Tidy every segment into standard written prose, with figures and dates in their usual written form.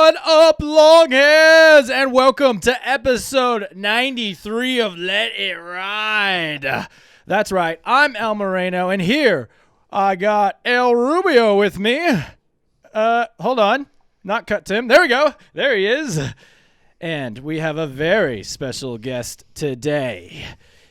What up, longhairs, and welcome to episode 93 of Let It Ride. That's right, I'm El Moreno, and here I got El Rubio with me. Hold on, not cut Tim. There we go. There he is. And we have a very special guest today.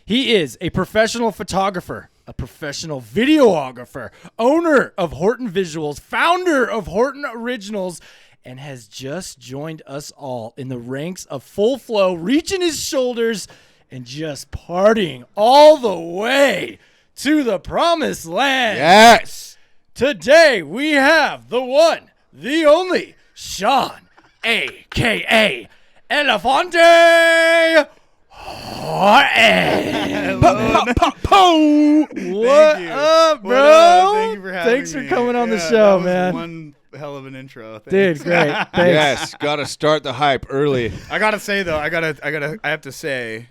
He is a professional photographer, a professional videographer, owner of Horton Visuals, founder of Horton Originals, and has just joined us all in the ranks of Full Flow, reaching his shoulders and just partying all the way to the promised land. Yes. Today we have the one, the only, Sean, a.k.a. Elefante. Horton. What up, bro? Thank you for having Thanks for me. coming on the Yeah, show, that was man. One hell of an intro. Dude, Thanks. great. Thanks. Yes, gotta start the hype early. I gotta say though, I have to say,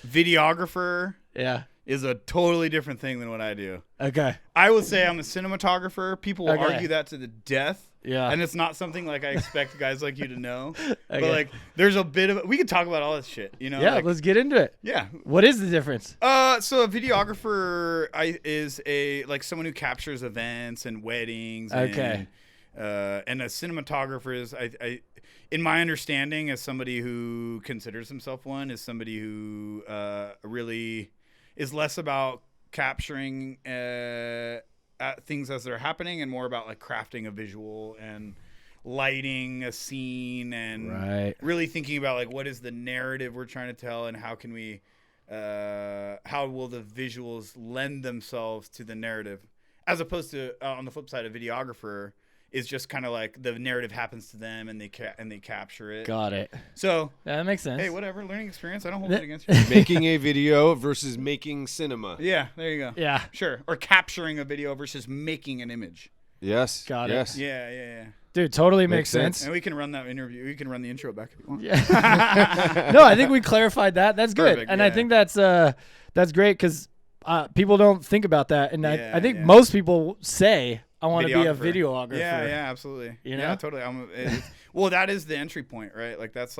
videographer Yeah. is a totally different thing than what I do. Okay. I would say I'm a cinematographer. People will Okay. argue that to the death. Yeah. And it's not something like I expect guys like you to know. Okay. But like, there's a bit of we could talk about all this shit. You know? Yeah, Like, let's get into it. yeah. What is the difference? So a videographer is a someone who captures events and weddings. Okay. And a cinematographer is I in my understanding, as somebody who considers himself one, is somebody who really is less about capturing things as they're happening and more about like crafting a visual and lighting a scene and Right. really thinking about like what is the narrative we're trying to tell and how can we how will the visuals lend themselves to the narrative, as opposed to on the flip side, a videographer is just kind of like the narrative happens to them and they capture it. Got it. So Yeah, that makes sense. hey, whatever, learning experience. I don't hold it against you. Making a video versus making cinema. Yeah, there you go. Yeah. Sure. Or capturing a video versus making an image. Yes. Got it. yes. Yeah. Dude, totally makes Makes sense. sense. And we can run that interview. We can run the intro back if you want. Yeah. No, I think we clarified that. That's good. Perfect, And I yeah. think that's great because people don't think about that. And I think Yeah. most people say, I want to be a videographer. Yeah, absolutely. You know? Yeah, totally. Well, that is the entry point, right? Like that's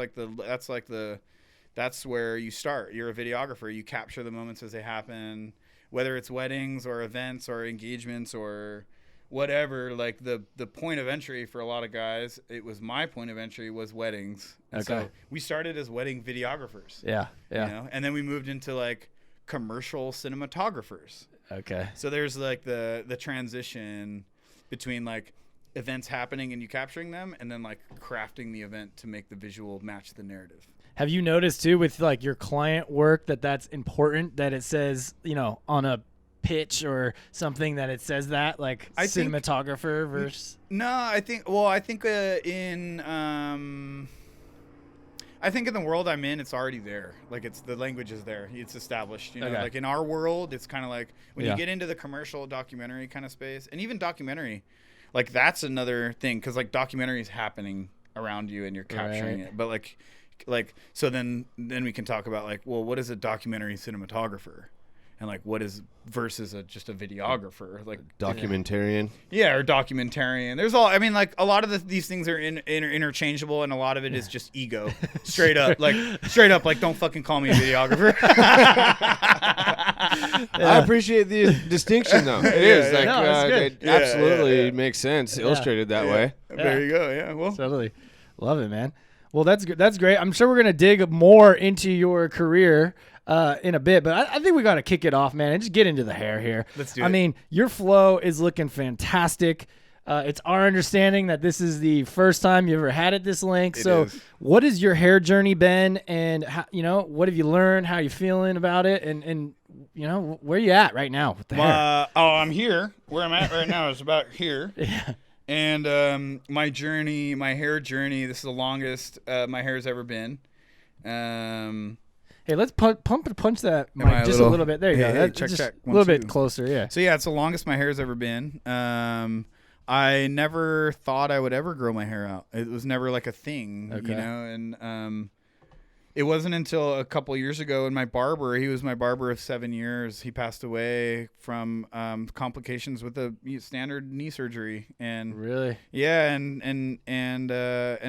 where you start. You're a videographer. You capture the moments as they happen, whether it's weddings or events or engagements or whatever. Like the point of entry for a lot of guys, it was my point of entry was weddings. And Okay. So we started as wedding videographers. Yeah. Yeah. You know? And then we moved into like commercial cinematographers. Okay. So there's like the transition between like events happening and you capturing them, and then like crafting the event to make the visual match the narrative. Have you noticed too with like your client work that's important that it says, on a pitch or something that it says that like I think- cinematographer versus No, I think in the world I'm in, it's already there. Like the language is there. It's established. Okay. Like in our world, it's kind of like when Yeah. you get into the commercial documentary kind of space, and even documentary, like that's another thing because like documentary is happening around you and you're capturing Right. it. But like so then we can talk about like, well, what is a documentary cinematographer? And like what is versus just a videographer, like Documentarian. yeah, or documentarian. There's all. I mean, like a lot of these things are interchangeable, and a lot of it is just ego, straight up. Like don't fucking call me a videographer. I appreciate the distinction, though. It is like No, it's good. it Yeah, absolutely yeah. makes sense. Illustrated that way. There you go. Yeah. Well. Totally. Love it, man. Well, that's good. That's great. I'm sure we're going to dig more into your career in a bit, but I think we got to kick it off, man, and just get into the hair here. Let's do I it. mean, your flow is looking fantastic. It's our understanding that this is the first time you ever had it this length. It So is. what has your hair journey been, and how, what have you learned? How you feeling about it? And where you at right now with the hair? I'm here. Where I'm at right now is about here. Yeah. And my hair journey. This is the longest my hair's ever been. Hey, let's punch that Am I mic a just little- a little bit. There you Hey, go. hey, That's check, just check. a little 1, bit 2. closer. Yeah. So yeah, it's the longest my hair's ever been. I never thought I would ever grow my hair out. It was never like a thing, Okay. And It wasn't until a couple years ago, and he was my barber of 7 years. He passed away from complications with a standard knee surgery. And Really? yeah, and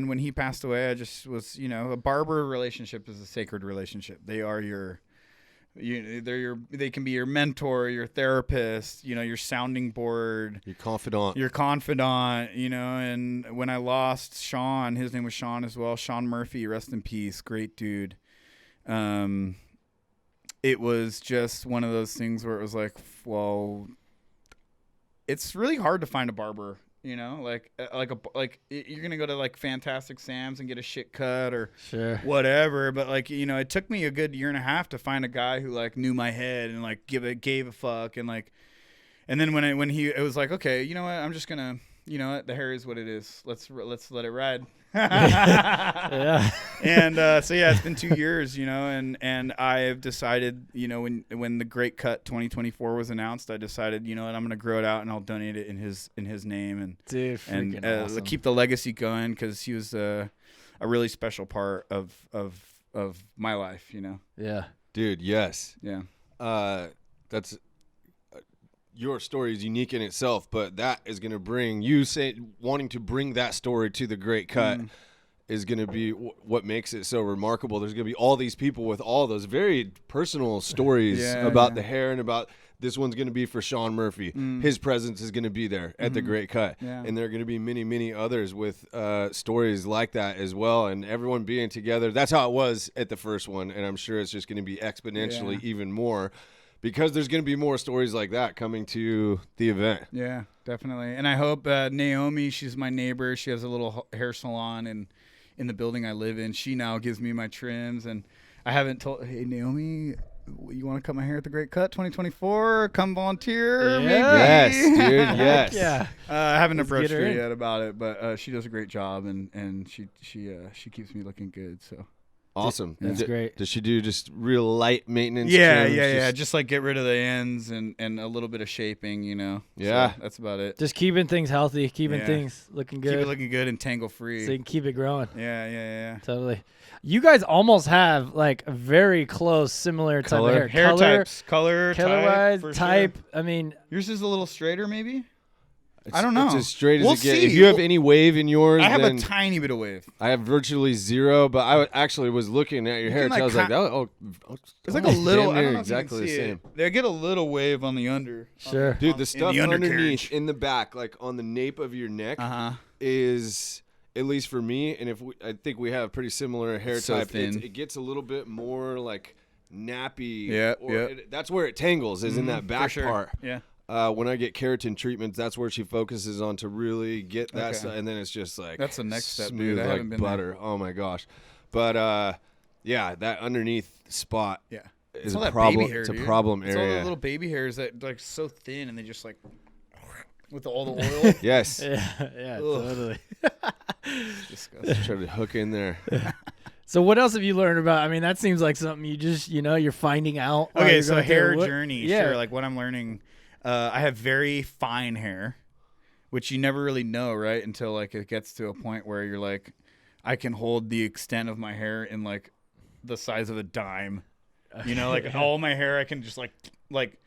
when he passed away, I just was, a barber relationship is a sacred relationship. They are they can be your mentor, your therapist, your sounding board, Your confidant. and when I lost Sean, his name was Sean as well, Sean Murphy, rest in peace, great dude. It was just one of those things where it was like, well, it's really hard to find a barber. Like you're gonna go to like Fantastic Sam's and get a shit cut or Sure. whatever. But like, it took me a good year and a half to find a guy who like knew my head and like gave a fuck and like, and then it was like, okay, you know what? I'm just gonna, the hair is what it is. Let's let it ride. Yeah. And so yeah, it's been 2 years, and I've decided, when the Great Cut 2024 was announced, I decided, what, I'm gonna grow it out and I'll donate it in his name and Dude, freaking awesome. keep the legacy going because he was a really special part of my life, Yeah. Dude, yes. Yeah. That's your story is unique in itself, but that is going to bring wanting to bring that story to the Great Cut is going to be what makes it so remarkable. There's going to be all these people with all those very personal stories about the hair and about this one's going to be for Sean Murphy. His presence is going to be there at the Great Cut. Yeah. And there are going to be many, many others with stories like that as well. And everyone being together. That's how it was at the first one. And I'm sure it's just going to be exponentially even more. Because there's going to be more stories like that coming to the event. Yeah, definitely. And I hope Naomi, she's my neighbor. She has a little hair salon in the building I live in. She now gives me my trims. And I haven't told, hey, Naomi, you want to cut my hair at the Great Cut 2024? Come volunteer, maybe? Yes, dude, yes. Yeah. I haven't Let's approached get her her in. yet about it, but she does a great job, and she keeps me looking good, so. Awesome. That's great. Does she do just real light maintenance? Yeah, trims? just like get rid of the ends and a little bit of shaping, Yeah. So that's about it. Just keeping things healthy, keeping things looking good. Keep it looking good and tangle free. So you can keep it growing. Yeah. Totally. You guys almost have like a very close, similar type of hair. Hair types, color wise, type. type. Sure. I mean, Yours is a little straighter, maybe. I don't know. It's as straight as We'll it gets. see. If you have any wave in yours, I have then a tiny bit of wave. I have virtually zero. But I actually was looking at your hair, can, and I was like, It's like a little. I don't know if exactly you the can see same. it. They get a little wave on the under. sure. Dude, the stuff underneath undercarriage. in the back, like on the nape of your neck, is at least for me. And I think we have pretty similar hair So type. thin. It gets a little bit more like nappy. Yeah, That's where it tangles, is in that back for sure. part. Yeah. When I get keratin treatments, that's where she focuses on to really get that Okay. stuff, and then it's just like That's the next step, smooth dude. I like haven't been there. butter. Oh my gosh, but yeah, that underneath spot Yeah. is all a that problem. baby hair, It's a dude. problem It's all the area. little baby hairs that like so thin and they just like with all the oil. Yes, Yeah, totally. Disgusting. try to hook in there. So what else have you learned about? I mean, that seems like something you just, you're finding out. while Okay, you're so going through hair it. What- journey. Yeah. Sure, like what I'm learning. I have very fine hair, which you never really know, right? Until like it gets to a point where you're like, I can hold the extent of my hair in like the size of a dime. Like all my hair, I can just like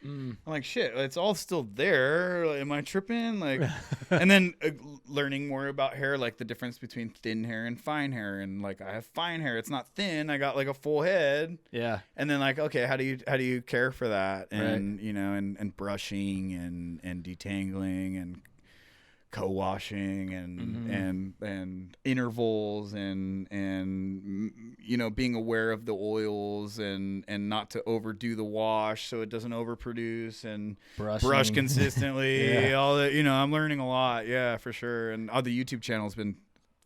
I'm like, shit, it's all still there. Am I tripping? Like, and then learning more about hair, like the difference between thin hair and fine hair. And like, I have fine hair. It's not thin. I got like a full head. Yeah. And then like, okay, how do you care for that? And, and brushing and detangling and co-washing and intervals and being aware of the oils and not to overdo the wash so it doesn't overproduce and brush consistently. All that, I'm learning a lot. Yeah, for sure. And the YouTube channel's been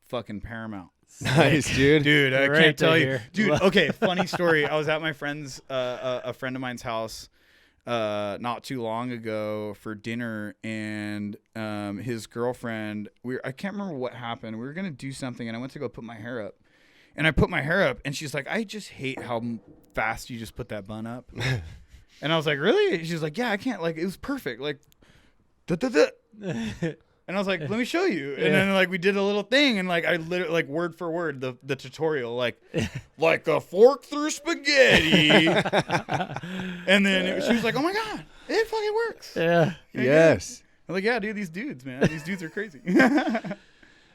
fucking paramount. Nice, dude. Dude, I Great can't to tell you. hear. Dude, okay, funny story. I was at my friend's, a friend of mine's house not too long ago for dinner, and his girlfriend, I can't remember what happened. We were going to do something, and I went to go put my hair up. And I put my hair up, and she's like, I just hate how fast you just put that bun up. And I was like, really? She's like, yeah, I can't. Like, it was perfect. Like, and And I was like, let me show you. And then like we did a little thing, and like I literally like word for word the tutorial, like a fork through spaghetti. And then she was like, oh my God, it fucking works. Yeah. Yes. I'm like, yeah, dude, these dudes, man, these dudes are crazy.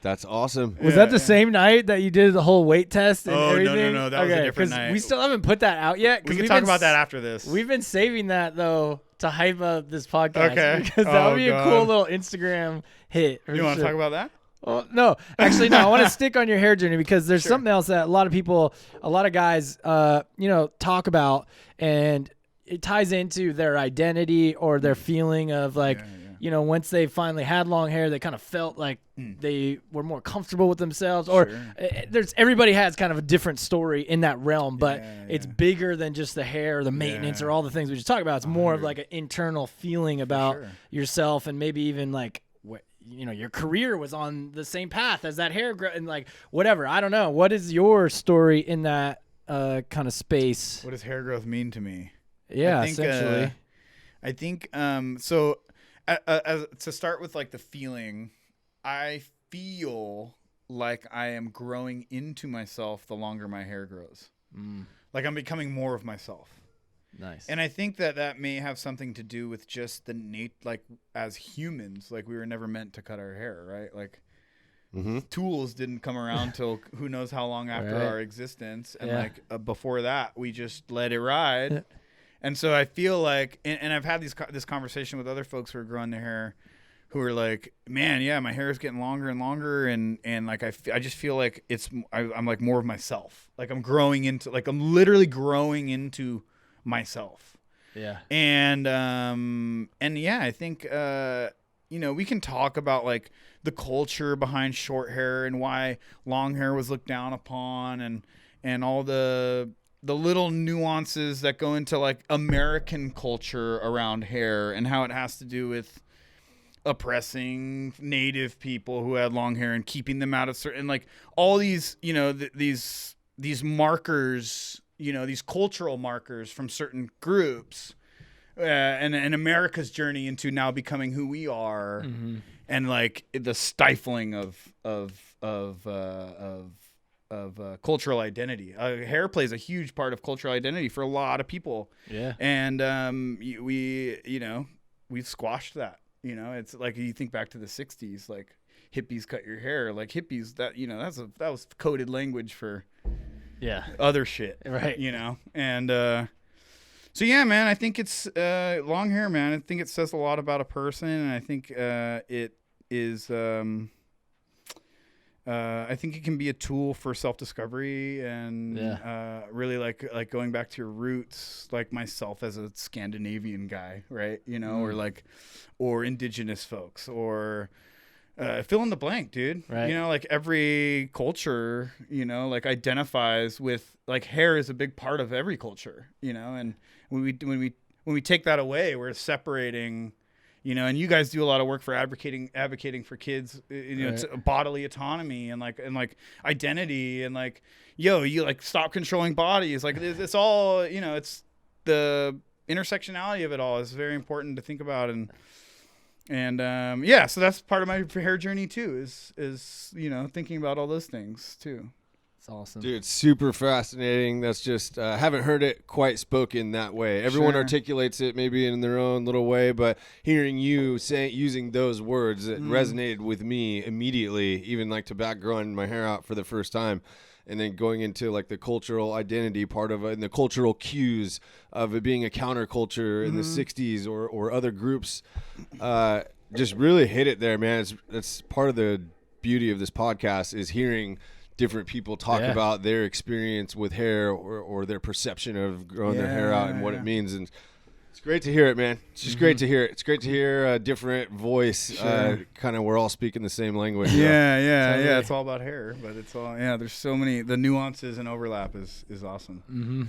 That's awesome. Was that the same night that you did the whole weight test and everything? No, that was a different night. We still haven't put that out yet. We can talk about that after this. We've been saving that though to hype up this podcast. Okay. Because that would be a cool little Instagram hit. You want to talk about that? Well, no, actually, no. I want to stick on your hair journey because there's something else that a lot of guys, talk about, and it ties into their identity or their feeling of like, once they finally had long hair, they kind of felt like they were more comfortable with themselves. Or everybody has kind of a different story in that realm, but it's bigger than just the hair or the maintenance or all the things we just talked about. It's more of like an internal feeling about yourself, and maybe even like your career was on the same path as that hair and like whatever. I don't know. What is your story in that kind of space? What does hair growth mean to me? Yeah, essentially. I think so. To start with, like the feeling, I feel like I am growing into myself the longer my hair grows. Like I'm becoming more of myself. Nice. And I think that may have something to do with just the like as humans, like we were never meant to cut our hair, right? Like tools didn't come around till who knows how long after our existence, and like before that we just let it ride. And so I feel like, and I've had this conversation with other folks who are growing their hair, who are like, man, yeah, my hair is getting longer and longer, and like I just feel like I'm like more of myself. Like I'm literally growing into myself. Yeah. And yeah, I think we can talk about like the culture behind short hair and why long hair was looked down upon, and all the little nuances that go into like American culture around hair and how it has to do with oppressing native people who had long hair and keeping them out of certain, like all these, these markers, these cultural markers from certain groups, and America's journey into now becoming who we are, and like the stifling of cultural identity. Hair plays a huge part of cultural identity for a lot of people. Yeah. And we've squashed that. It's like you think back to the 60s, like hippies cut your hair, like hippies, that that was coded language for other shit. Right. And so yeah, man, I think it's long hair, man. I think it says a lot about a person, and I think it is I think it can be a tool for self-discovery and really like going back to your roots, like myself as a Scandinavian guy, right? Or indigenous folks, or fill in the blank, dude. Right. Like every culture, like identifies with, like, hair is a big part of every culture, and when we take that away, we're separating. And you guys do a lot of work for advocating for kids, it's bodily autonomy and like identity, and like, you like stop controlling bodies. Like it's all, it's the intersectionality of it all is very important to think about. And so that's part of my hair journey too, is thinking about all those things too. It's awesome. Dude, it's super fascinating. That's just, haven't heard it quite spoken that way. Everyone articulates it maybe in their own little way, but hearing you using those words, it resonated with me immediately, even like to back growing my hair out for the first time. And then going into like the cultural identity part of it and the cultural cues of it being a counterculture in the 60s or other groups, just really hit it there, man. That's part of the beauty of this podcast, is hearing different people talk about their experience with hair or their perception of growing their hair out and what it means. And it's great to hear it, man. It's just great to hear it. It's great to hear a different voice. Kind of, we're all speaking the same language. Yeah. It's all about hair, but it's all, there's so many, the nuances and overlap is awesome. Mm-hmm.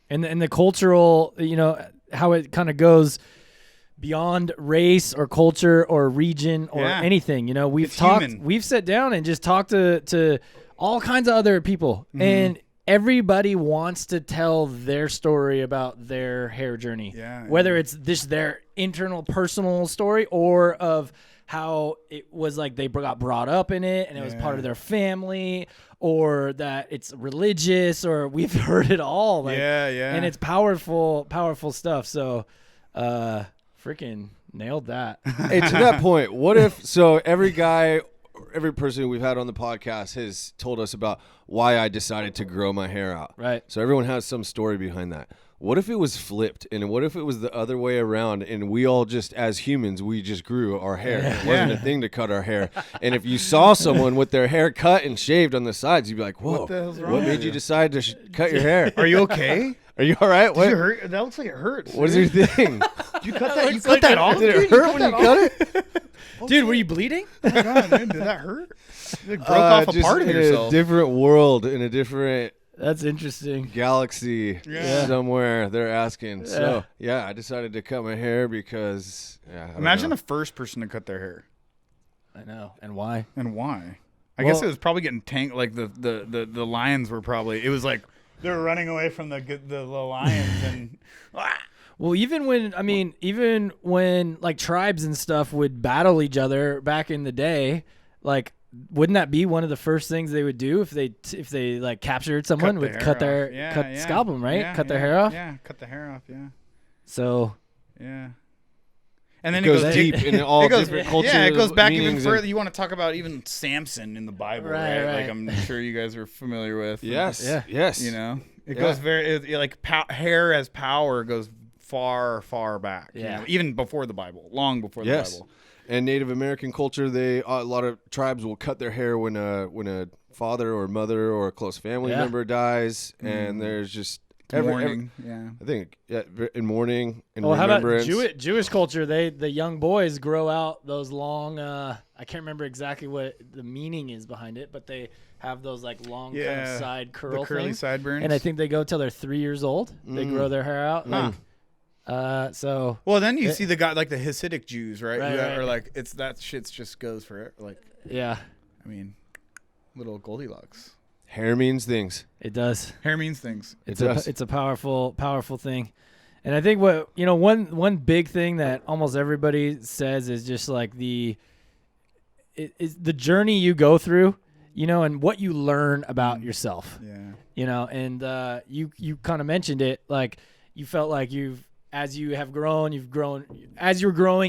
And the cultural, how it kind of goes beyond race or culture or region or anything. We've sat down and just talked to all kinds of other people, and everybody wants to tell their story about their hair journey. Whether it's their internal personal story or of how it was like they got brought up in it and it was part of their family, or that it's religious, or we've heard it all. Like, and it's powerful stuff. So, freaking nailed that. Hey, to that point, what if, so every person we've had on the podcast has told us about why I decided to grow my hair out. Right. So everyone has some story behind that. What if it was flipped, and what if it was the other way around, and we all just, as humans, we just grew our hair. It wasn't a thing to cut our hair. And if you saw someone with their hair cut and shaved on the sides, you'd be like, whoa, what made you decide to cut your hair? Are you okay? Are you all right? What? Did you hurt? That looks like it hurts. What is your thing? You cut that? You cut that off? Did it hurt when you cut it? Dude, were you bleeding? Oh my God, man, did that hurt? You broke off a just part of in yourself. a different world, in a different That's interesting. galaxy somewhere, they're asking. So, I decided to cut my hair because, Imagine the first person to cut their hair. I know. And why? And why? I guess it was probably getting tanked. Like the lions were probably. It was like they were running away from the lions and. Well, even when like tribes and stuff would battle each other back in the day, like, wouldn't that be one of the first things they would do if they like captured someone? Would scalp them, right? Cut their hair off. Yeah, cut the hair off. Yeah. So. Yeah. And then it goes deep in all different cultures. Yeah, it goes back even further. You want to talk about even Samson in the Bible, right? Right. Like I'm sure you guys are familiar with. Yes. Yeah. Yes. You know, it goes hair as power goes far back. Yeah. You know, even before the Bible, long before the Bible. And Native American culture, a lot of tribes will cut their hair when a father or mother or a close family member dies, and there's just mourning. I think in mourning and how about remembrance. Jewish culture? The young boys grow out those long. I can't remember exactly what the meaning is behind it, but they have those like long kind of side curl the curly things. sideburns. And I think they go till they're 3 years old. They grow their hair out. So well, then you see the guy like the Hasidic Jews, right? Right. Or like it's that shit just goes for it. Like yeah, I mean, little Goldilocks. Hair means things. it does. Hair means things. It's a powerful thing. And I think one big thing that almost everybody says is just like the journey you go through, and what you learn about yourself. Yeah. And you kind of mentioned it, like you felt like as you're growing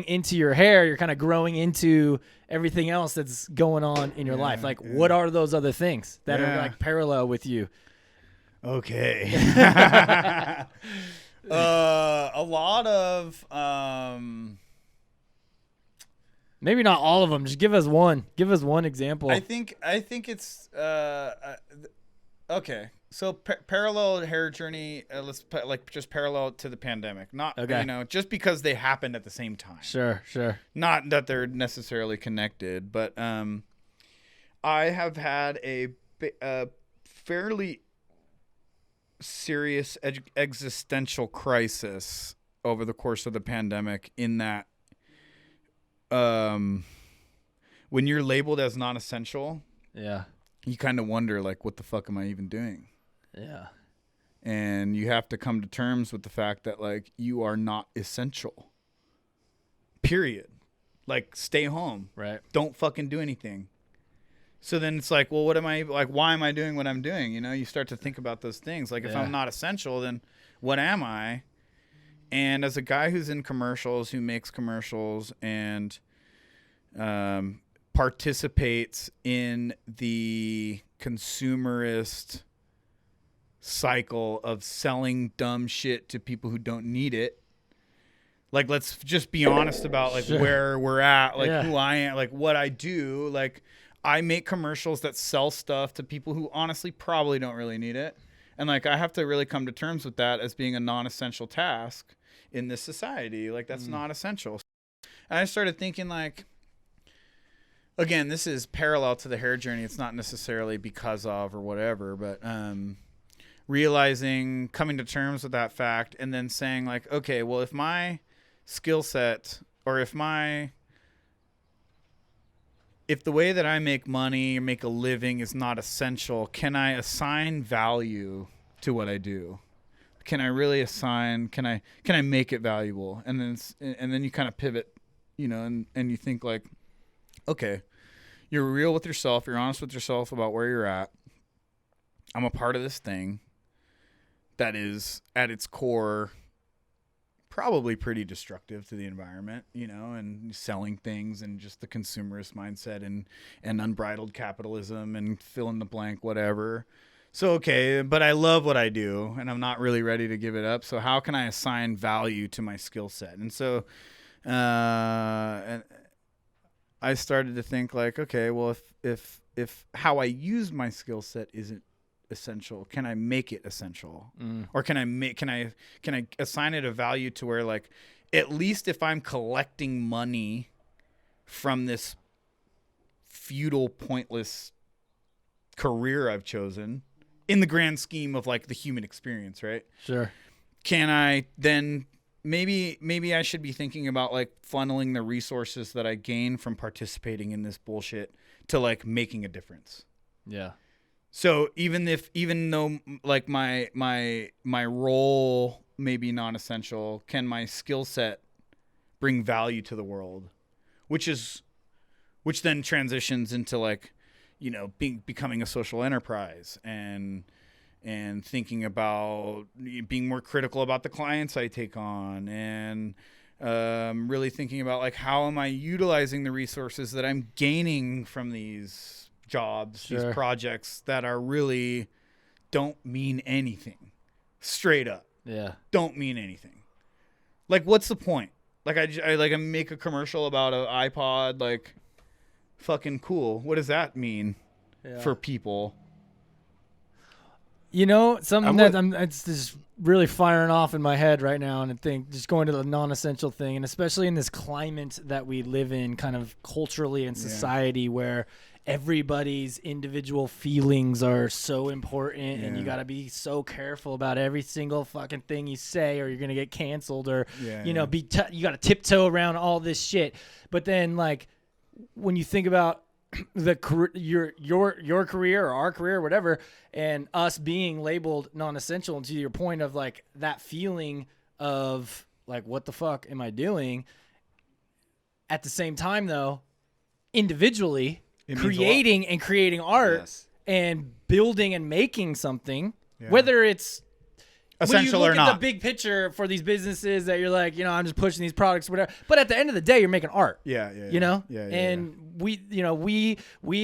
into your hair, you're kind of growing into everything else that's going on in your life. Like, what are those other things that are like parallel with you? Okay. A lot of maybe not all of them. Just give us one. Give us one example. I think it's okay. So parallel hair journey. Let's just parallel to the pandemic. Not just because they happened at the same time. Sure. Not that they're necessarily connected, but I have had a fairly serious existential crisis over the course of the pandemic. In that, when you're labeled as non-essential, you kind of wonder like, what the fuck am I even doing? Yeah. And you have to come to terms with the fact that like you are not essential. Period. Like stay home. Right. Don't fucking do anything. So then it's like, well, what am I like? Why am I doing what I'm doing? You start to think about those things. Like if I'm not essential, then what am I? And as a guy who's in commercials, who makes commercials and participates in the consumerist cycle of selling dumb shit to people who don't need it. Like, let's just be honest about like where we're at, like who I am, like what I do. Like I make commercials that sell stuff to people who honestly probably don't really need it. And like, I have to really come to terms with that as being a non-essential task in this society. Like that's not essential. And I started thinking like, again, this is parallel to the hair journey. It's not necessarily because of or whatever, but, realizing, coming to terms with that fact, and then saying like, okay, well, if my skill set or if the way that I make money or make a living is not essential, can I assign value to what I do? Can I really assign, can I make it valuable? And then you kind of pivot, and you think like, okay, you're real with yourself. You're honest with yourself about where you're at. I'm a part of this thing that is at its core probably pretty destructive to the environment, and selling things and just the consumerist mindset and unbridled capitalism and fill in the blank, whatever. So, okay, but I love what I do and I'm not really ready to give it up. So how can I assign value to my skill set? And so, and I started to think like, okay, well, if how I use my skill set isn't essential, can I make it essential? Or can I assign it a value to where, like, at least if I'm collecting money from this futile, pointless career I've chosen in the grand scheme of like the human experience, right? Sure. Can I then maybe I should be thinking about like funneling the resources that I gain from participating in this bullshit to like making a difference. Yeah. So even though like my role may be non-essential, can my skill set bring value to the world, which then transitions into like, becoming a social enterprise and thinking about being more critical about the clients I take on, and really thinking about like, how am I utilizing the resources that I'm gaining from these jobs, these projects that are really don't mean anything, straight up. Yeah. Don't mean anything. Like, what's the point? Like, I make a commercial about an iPod, like, fucking cool. What does that mean for people? Something it's just really firing off in my head right now, and I think just going to the non-essential thing, and especially in this climate that we live in, kind of culturally in society, where everybody's individual feelings are so important, and you got to be so careful about every single fucking thing you say, or you're gonna get canceled, or you got to tiptoe around all this shit. But then, like, when you think about your career or our career or whatever, and us being labeled non-essential, and to your point of like that feeling of like, what the fuck am I doing? At the same time, though, individually creating art and building and making something, whether it's essential when or you look not. at the big picture for these businesses that you're like, I'm just pushing these products, whatever. But at the end of the day, you're making art. We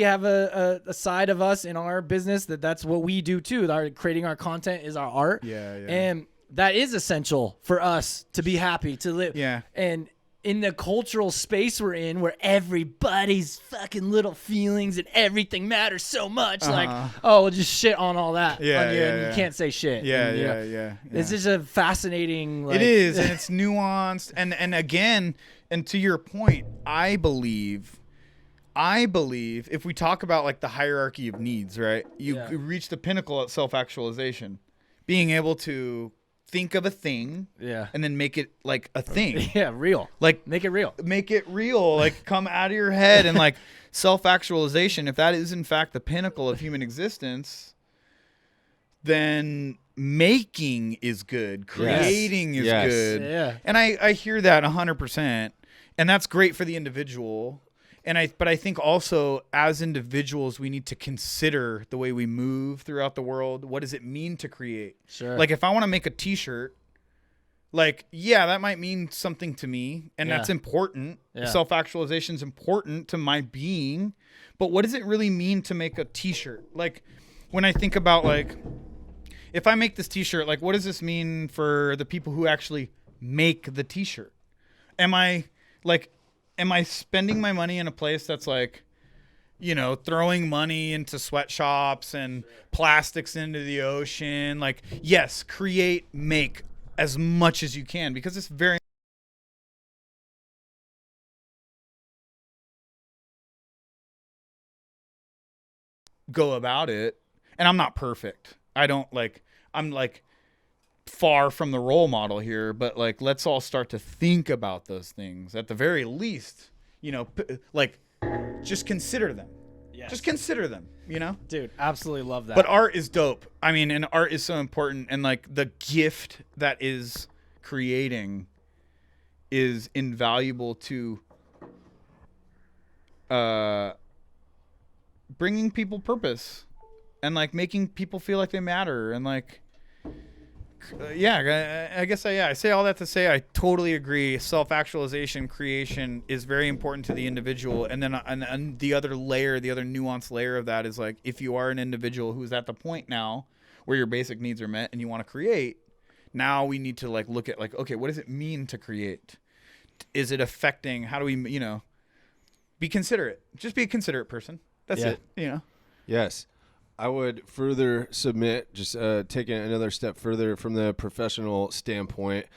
have a side of us in our business that's what we do too. Creating our content is our art. And that is essential for us to be happy to live. And in the cultural space we're in, where everybody's fucking little feelings and everything matters so much, like, we'll just shit on all that. You can't say shit. It's just a fascinating. Like, it is, and it's nuanced, and again, and to your point, I believe if we talk about like the hierarchy of needs, right? You reach the pinnacle of self-actualization, being able to think of a thing and then make it like a thing. Real. Like, make it real. Like, come out of your head. And like, self-actualization, if that is in fact the pinnacle of human existence, then making is good, creating is good. And I hear that 100%, and that's great for the individual. But I think also as individuals, we need to consider the way we move throughout the world. What does it mean to create? Like, if I want to make a t-shirt, like, that might mean something to me, and that's important. Self-actualization is important to my being. But what does it really mean to make a t-shirt? Like, when I think about, like, if I make this t-shirt, like, what does this mean for the people who actually make the t-shirt? Am I spending my money in a place that's like, throwing money into sweatshops and plastics into the ocean? Like, yes, create, make as much as you can, because it's very go about it. And I'm not perfect. I'm like far from the role model here, but like, let's all start to think about those things at the very least, like, just consider them. Just consider them, Dude, absolutely love that. But art is dope. I mean, and art is so important, and like, the gift that is creating is invaluable to bringing people purpose and like making people feel like they matter and like I guess I say all that to say I totally agree. Self-actualization creation is very important to the individual, and then and the other layer, the other nuanced layer of that is like if you are an individual who's at the point now where your basic needs are met and you want to create, now we need to like look at like, okay, what does it mean to create? Is it affecting? How do we be considerate? Just be a considerate person. That's it. Yes. I would further submit, just taking another step further from the professional standpoint,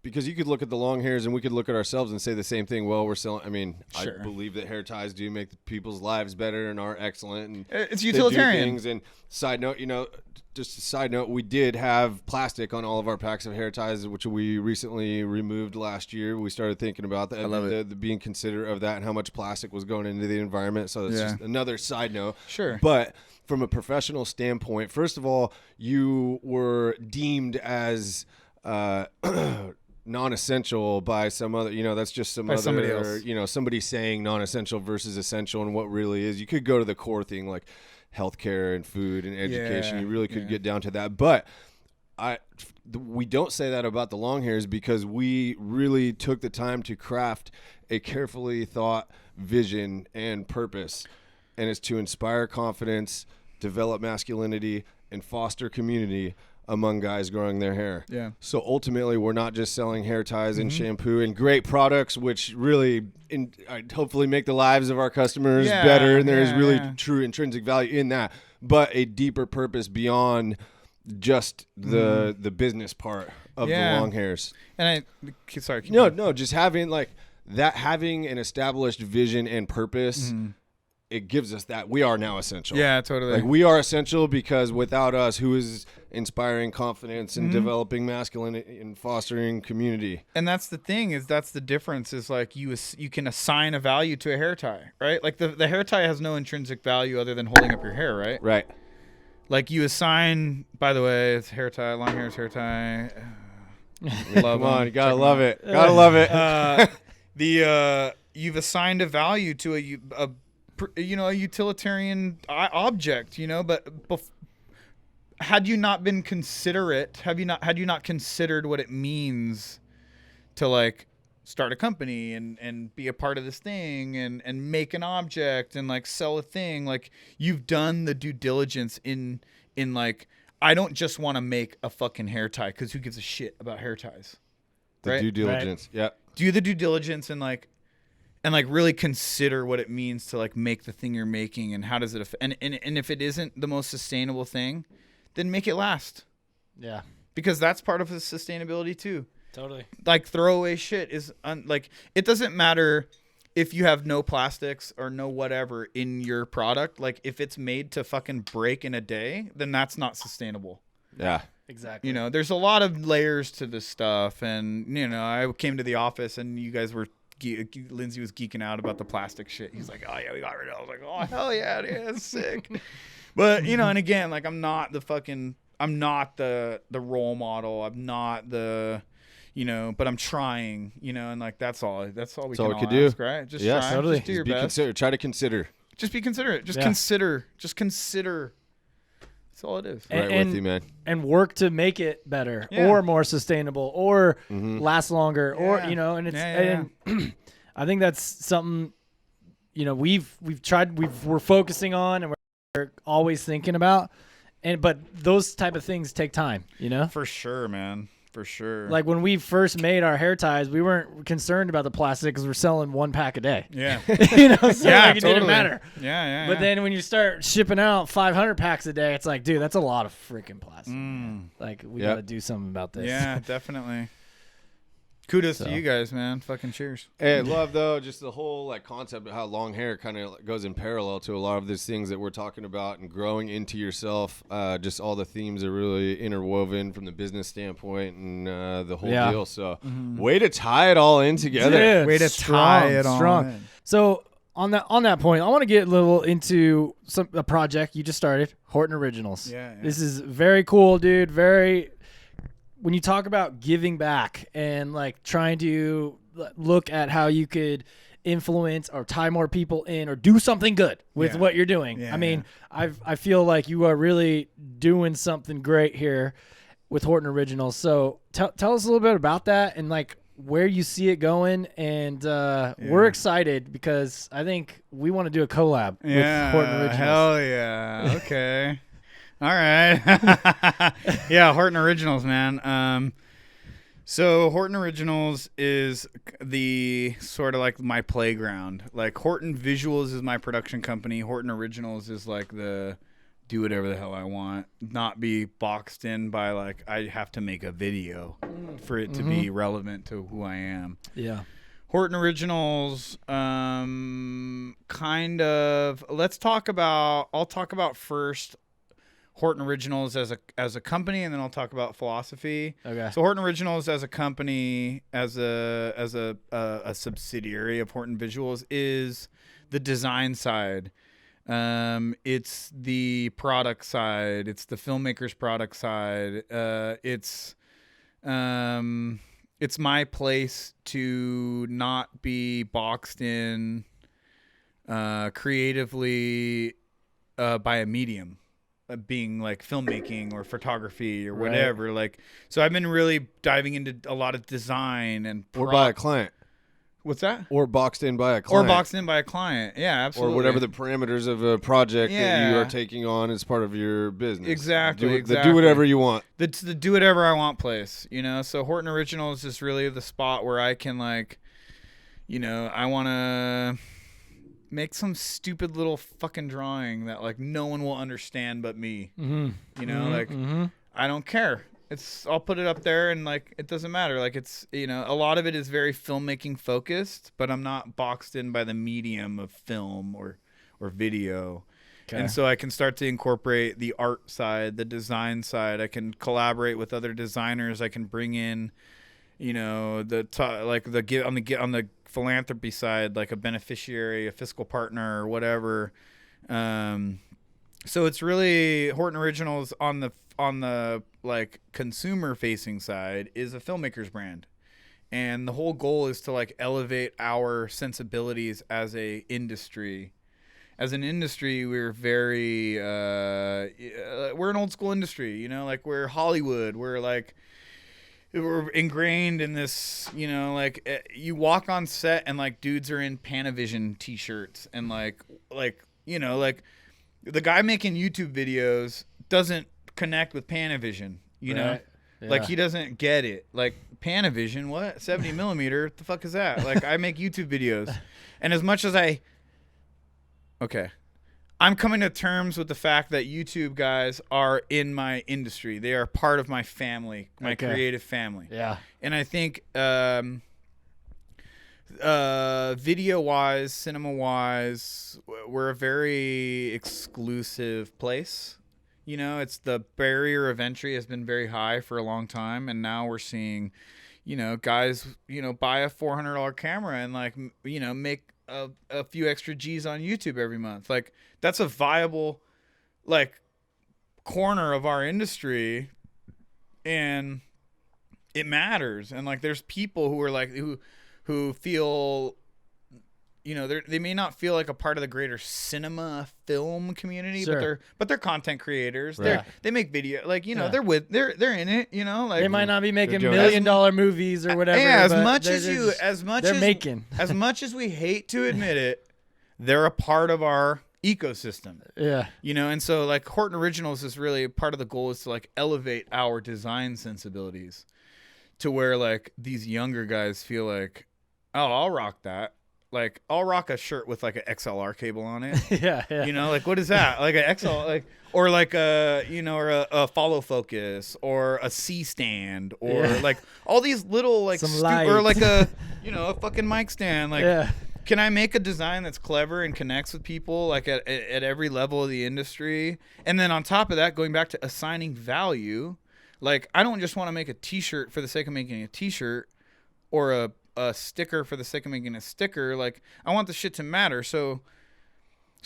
because you could look at the long hairs and we could look at ourselves and say the same thing. Well, we're selling. I mean, sure. I believe that hair ties do make people's lives better and are excellent. And it's utilitarian. Things. And side note, just a side note, we did have plastic on all of our packs of hair ties, which we recently removed last year. We started thinking about that, the being considerate of that and how much plastic was going into the environment. So that's just another side note. Sure. But from a professional standpoint, first of all, you were deemed as non-essential by some other, that's just some by other, somebody else. Somebody saying non-essential versus essential, and what really is. You could go to the core thing like healthcare and food and education. You really could get down to that. But we don't say that about the long hairs because we really took the time to craft a carefully thought vision and purpose. And it's to inspire confidence, develop masculinity, and foster community among guys growing their hair. Yeah. So ultimately, we're not just selling hair ties and shampoo and great products, which really hopefully make the lives of our customers better. And there is really true intrinsic value in that, but a deeper purpose beyond just the business part of the long hairs. And just having like that, having an established vision and purpose. It gives us that we are now essential. Yeah, totally. Like we are essential because without us, who is inspiring confidence and developing masculinity and fostering community? And that's the thing that's the difference is like you can assign a value to a hair tie, right? Like the hair tie has no intrinsic value other than holding up your hair, right? Right. Like you assign, by the way, it's hair tie, long hair's hair tie. Come on, you gotta love it. Gotta love it. You've assigned a value to a utilitarian object, but had you not been considerate, had you not considered what it means to like start a company and be a part of this thing and make an object and like sell a thing, like you've done the due diligence in like, I don't just want to make a fucking hair tie because who gives a shit about hair ties? The due diligence. Right. Yeah. Do the due diligence and really consider what it means to like make the thing you're making and how does it affect, and if it isn't the most sustainable thing, then make it last. Yeah. Because that's part of the sustainability too. Totally. Like throwaway shit is like, it doesn't matter if you have no plastics or no whatever in your product. Like if it's made to fucking break in a day, then that's not sustainable. Yeah. Exactly. There's a lot of layers to this stuff, and I came to the office and you guys were Lindsay was geeking out about the plastic shit. He's like, oh yeah, we got rid of it. I was like, oh hell yeah, it is sick. But and again, like I'm not the role model. I'm not the but I'm trying, and like that's all we can all ask, right? Just try. Totally. Just do your best. Try to consider. Just be considerate. Just consider. That's all it is. Right with you, man. And work to make it better or more sustainable or last longer and it's and I think that's something we're focusing on and we're always thinking about, but those type of things take time, For sure, man. For sure. Like when we first made our hair ties, we weren't concerned about the plastic because we're selling 1 pack a day. Yeah. So it totally. didn't matter. Yeah. But then when you start shipping out 500 packs a day, it's like, dude, that's a lot of freaking plastic. Like we got to do something about this. Yeah, definitely. Kudos to you guys, man. Fucking cheers. Hey, love though just the whole like concept of how long hair kind of goes in parallel to a lot of these things that we're talking about and growing into yourself. Just all the themes are really interwoven from the business standpoint and the whole deal. So way to tie it all in together. Dude, way to tie it all in. So on that point, I want to get a little into a project you just started, Horton Originals. Yeah. This is very cool, dude. When you talk about giving back and like trying to look at how you could influence or tie more people in or do something good with what you're doing. Yeah, I mean, I feel like you are really doing something great here with Horton Originals. So tell us a little bit about that and like where you see it going. And we're excited because I think we want to do a collab with Horton Originals. Hell yeah. Okay. All right. Yeah, Horton Originals, man. So Horton Originals is the sort of like my playground. Like Horton Visuals is my production company. Horton Originals is like the do whatever the hell I want, not be boxed in by like I have to make a video for it to be relevant to who I am. Yeah. Horton Originals, kind of. I'll talk about first Horton Originals as a company, and then I'll talk about philosophy. Okay. So Horton Originals as a company, as a subsidiary of Horton Visuals, is the design side. It's the product side. It's the filmmaker's product side. It's my place to not be boxed in creatively by a medium. Being like filmmaking or photography or whatever. Like, so I've been really diving into a lot of design and or by a client. What's that? Or boxed in by a client. Or boxed in by a client. Yeah, absolutely. Or whatever the parameters of a project that you are taking on as part of your business. Exactly. Do whatever you want. The do whatever I want place, you know? So Horton Originals is really the spot where I can like, you know, I want to make some stupid little fucking drawing that like no one will understand but me. You know, I don't care. I'll put it up there and like it doesn't matter. Like it's, you know, a lot of it is very filmmaking focused, but I'm not boxed in by the medium of film or video. Okay. And so I can start to incorporate the art side, the design side. I can collaborate with other designers. I can bring in, you know, on the philanthropy side, like a beneficiary, a fiscal partner, or whatever. So it's really Horton Originals on the like consumer facing side is a filmmaker's brand, and the whole goal is to like elevate our sensibilities as a industry. As an industry, we're very we're an old school industry, you know, like we're Hollywood. We're ingrained in this, you know, like you walk on set and like dudes are in Panavision t-shirts and like, you know, like the guy making YouTube videos doesn't connect with Panavision, you know, like he doesn't get it. Like Panavision, what 70 millimeter? What the fuck is that? Like I make YouTube videos, and as much as I'm coming to terms with the fact that YouTube guys are in my industry. They are part of my family, my creative family. Yeah. And I think video-wise, cinema-wise, we're a very exclusive place. You know, it's the barrier of entry has been very high for a long time, and now we're seeing, you know, guys, you know, buy a $400 camera and like, you know, make a few extra G's on YouTube every month. Like that's a viable like corner of our industry, and it matters. And like there's people who are like who feel, you know, they may not feel like a part of the greater cinema film community, Sure. but they're content creators. They make video, like, you know, they're in it, you know, like they might not be making $1 million movies or whatever. Yeah, as much as we hate to admit it, they're a part of our ecosystem. Yeah. You know, and so like Horton Originals is really part of the goal is to like elevate our design sensibilities to where like these younger guys feel like, oh, I'll rock that. Like I'll rock a shirt with like an XLR cable on it. Yeah. You know, like what is that? Like an XL, like or like a, you know, or a follow focus or a C stand or like all these little like or like a, you know, a fucking mic stand. Like, can I make a design that's clever and connects with people like at every level of the industry? And then on top of that, going back to assigning value, like I don't just want to make a T-shirt for the sake of making a T-shirt or a sticker for the sake of making a sticker. Like I want the shit to matter. So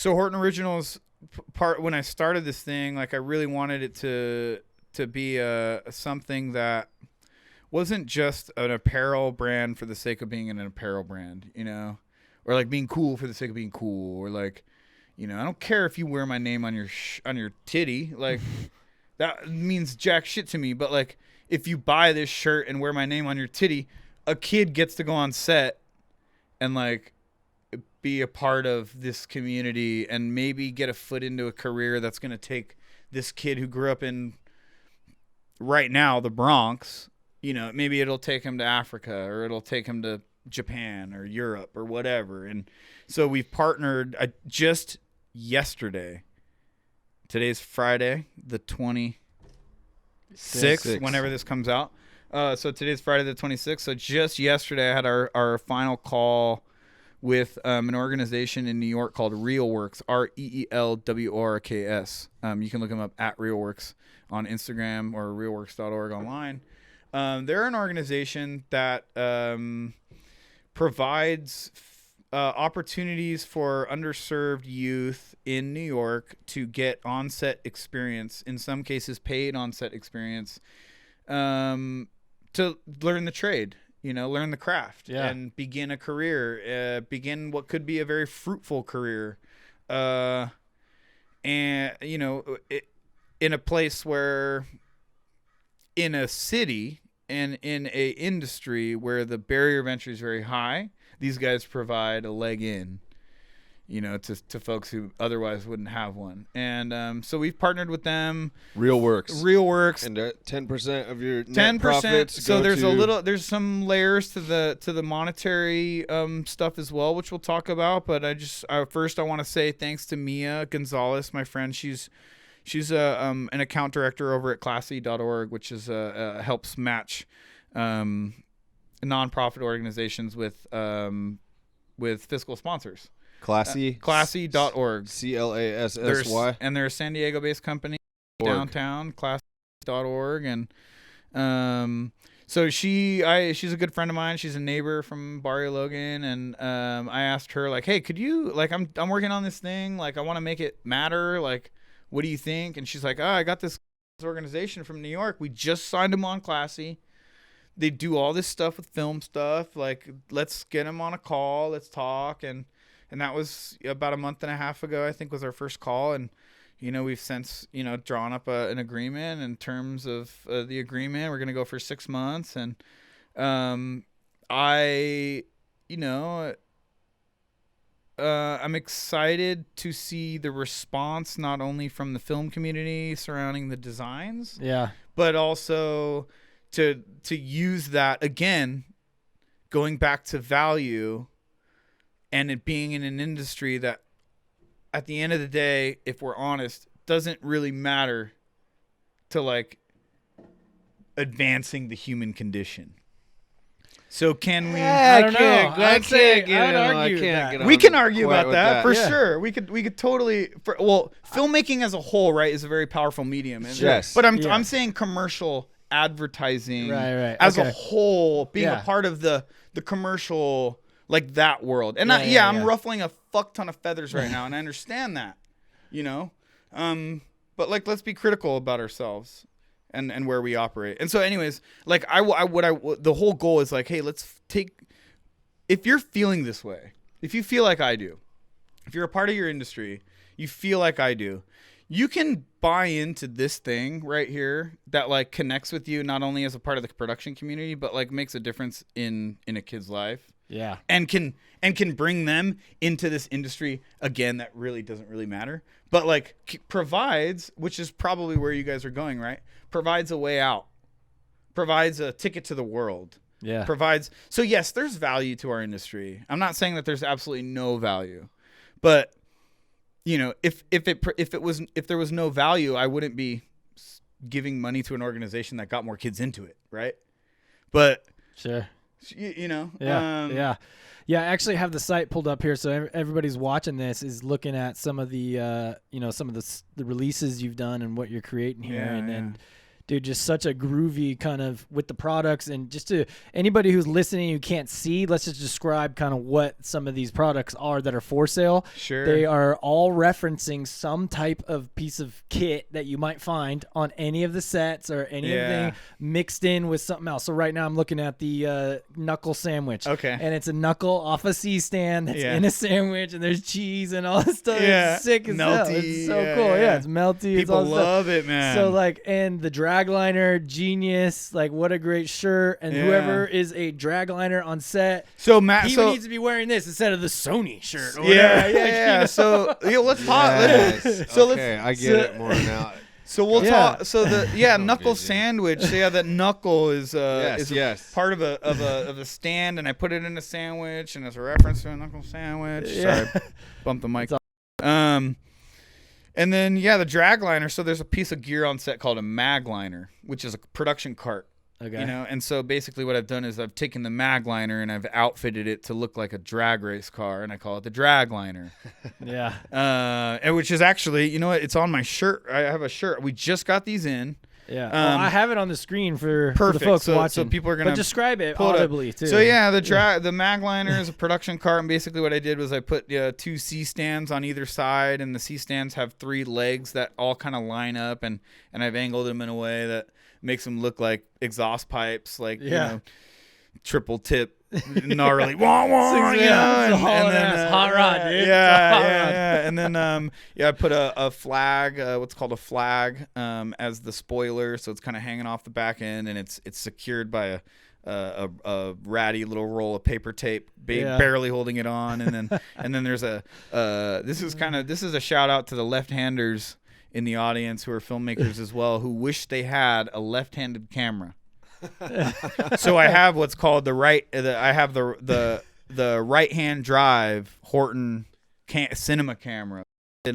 Horton Originals part, when I started this thing, like I really wanted it to be something that wasn't just an apparel brand for the sake of being an apparel brand, you know, or like being cool for the sake of being cool, or like, I don't care if you wear my name on your titty, like that means jack shit to me. But like, if you buy this shirt and wear my name on your titty, a kid gets to go on set and like be a part of this community and maybe get a foot into a career that's going to take this kid who grew up in right now the Bronx, maybe it'll take him to Africa, or it'll take him to Japan or Europe or whatever. And so we've partnered just yesterday. Today's Friday, the 26th, whenever this comes out. So today's Friday the 26th. So just yesterday I had our final call with an organization in New York called RealWorks, REELWORKS. You can look them up at RealWorks on Instagram or realworks.org online. They're an organization that provides opportunities for underserved youth in New York to get on-set experience, in some cases paid on-set experience, to learn the trade. Learn the craft and begin a career, begin what could be a very fruitful career. And, in a place where, in a city and in a industry where the barrier of entry is very high, these guys provide a leg in, to folks who otherwise wouldn't have one. And so we've partnered with them. RealWorks. And 10% of your net profits. So there's some layers to the monetary stuff as well, which we'll talk about. But first I want to say thanks to Mia Gonzalez, my friend. She's an account director over at classy.org, which is helps match nonprofit organizations with fiscal sponsors. Classy.org. CLASSY. And they're a San Diego-based company, downtown, classy.org. And so she's a good friend of mine. She's a neighbor from Barrio Logan. And I asked her, like, hey, could you, like, I'm working on this thing. Like, I want to make it matter. Like, what do you think? And she's like, I got this organization from New York. We just signed them on Classy. They do all this stuff with film stuff. Like, let's get them on a call. Let's talk. And that was about a month and a half ago, I think, was our first call. And, we've since, drawn up an agreement. In terms of the agreement, we're going to go for 6 months. And I'm excited to see the response, not only from the film community surrounding the designs, but also to use that, again, going back to value, and it being in an industry that, at the end of the day, if we're honest, doesn't really matter to, like, advancing the human condition. So can we? I don't know. We can argue about that for sure. We could totally. Filmmaking as a whole, right, is a very powerful medium. Yes. But I'm saying commercial advertising, right, as a whole, being a part of the commercial, like, that world. And I'm ruffling a fuck ton of feathers right now, and I understand that, but, like, let's be critical about ourselves and where we operate. And so anyways, like, the whole goal is, like, hey, if you're feeling this way, if you feel like I do, if you're a part of your industry, you feel like I do, you can buy into this thing right here that, like, connects with you, not only as a part of the production community, but, like, makes a difference in a kid's life. Yeah. And can bring them into this industry, again, that really doesn't really matter, but, like, provides, which is probably where you guys are going, right? Provides a way out, provides a ticket to the world. Yeah. So yes, there's value to our industry. I'm not saying that there's absolutely no value, but, if there was no value, I wouldn't be giving money to an organization that got more kids into it, right? But sure. Yeah. I actually have the site pulled up here, so everybody's watching this is looking at some of the some of the releases you've done and what you're creating here, and dude, just such a groovy kind of with the products. And just to anybody who's listening who can't see, let's just describe kind of what some of these products are that are for sale. Sure. They are all referencing some type of piece of kit that you might find on any of the sets or anything mixed in with something else. So right now I'm looking at the knuckle sandwich. Okay. And it's a knuckle off a C-stand that's in a sandwich, and there's cheese and all this stuff. Yeah. It's sick as hell. Melty, It's so cool. Yeah, it's melty. It's People all love it, man. So like, and the dragliner, genius. Like, what a great shirt. And whoever is a dragliner on set, so Matt, he needs to be wearing this instead of the Sony shirt. Or yeah, whatever. yeah. So let's talk. Yes. So okay, I get it more now. So we'll talk. So the knuckle vision. sandwich. So that knuckle is Yes. part of a stand, and I put it in a sandwich, and it's a reference to a knuckle sandwich. Yeah. Sorry, bump the mic. And then the drag liner. So there's a piece of gear on set called a mag liner, which is a production cart. Okay. You know, and so basically what I've done is I've taken the mag liner and I've outfitted it to look like a drag race car, and I call it the drag liner. Yeah. And which is actually, you know what? It's on my shirt. I have a shirt. We just got these in. Yeah. I have it on the screen for the Perfect. folks So watching. people are gonna but describe it pull it up. audibly too. So the mag liner is a production cart, and basically what I did was I put 2 C stands on either side, and the C stands have 3 legs that all kind of line up, and I've angled them in a way that makes them look like exhaust pipes, like you know, triple tip, gnarly, wah wah, you know, and then hot rod, dude. Yeah. And then I put a flag, what's called a flag, as the spoiler, so it's kind of hanging off the back end, and it's secured by a ratty little roll of paper tape, barely holding it on, and then there's this is a shout out to the left-handers in the audience who are filmmakers as well, who wish they had a left-handed camera. So I have what's called the right-hand drive Horton cinema camera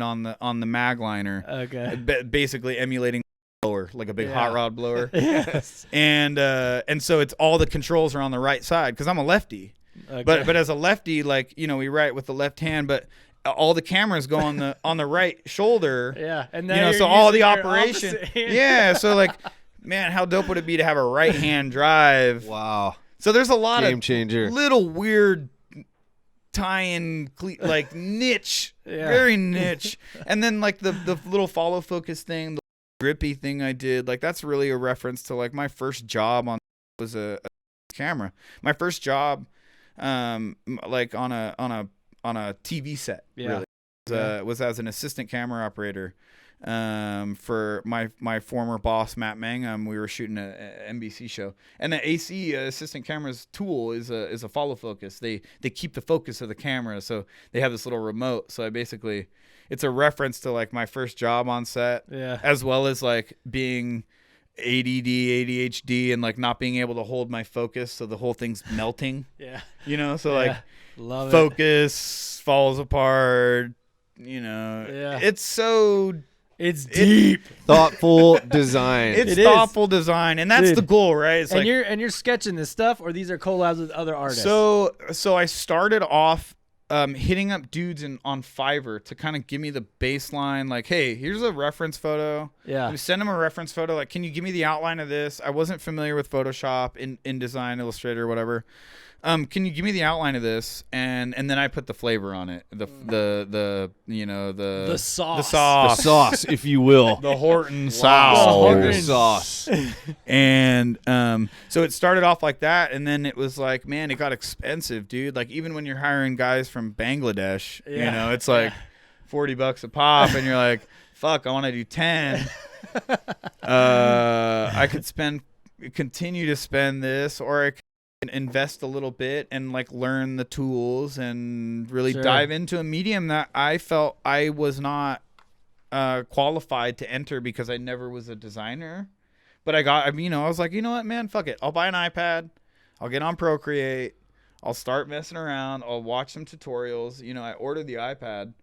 on the mag liner. Okay. Basically emulating a blower, like a big hot rod blower. Yes. And so it's all the controls are on the right side because I'm a lefty. Okay. But as a lefty, like, you know, we write with the left hand, but all the cameras go on the right shoulder. Yeah. And you then know, so all the operation. Yeah. So like, man, how dope would it be to have a right hand drive? Wow. So there's a lot Game of changer. little weird tie-in, like niche, very niche. And then like the little follow focus thing, the grippy thing I did, like that's really a reference to like my first job on was a camera. My first job, like on a TV set, really, was as an assistant camera operator. For my former boss Matt Mangum, we were shooting a NBC show, and the AC assistant camera's tool is a follow focus. They keep the focus of the camera, so they have this little remote. So it's a reference to like my first job on set, as well as like being ADD, ADHD, and like not being able to hold my focus, so the whole thing's melting. You know, so like love focus falls apart. You know, It's deep, thoughtful design. It's thoughtful design, and that's the goal, right? It's and you're sketching this stuff, or these are collabs with other artists. So I started off hitting up dudes on Fiverr to kind of give me the baseline, like, hey, here's a reference photo. You send them a reference photo, like, can you give me the outline of this? I wasn't familiar with Photoshop, InDesign, Illustrator, whatever. Can you give me the outline of this? And then I put the flavor on it. The sauce. The sauce, if you will. The Horton sauce. And so it started off like that, and then it was like, man, it got expensive, dude. Like even when you're hiring guys from Bangladesh, you know, it's like $40 a pop, and you're like, fuck, I want to do 10. I could continue to spend this, or I could invest a little bit and like learn the tools and really dive into a medium that I felt I was not qualified to enter because I never was a designer. But I was like, you know what, man, fuck it. I'll buy an iPad. I'll get on Procreate. I'll start messing around. I'll watch some tutorials. You know, I ordered the iPad.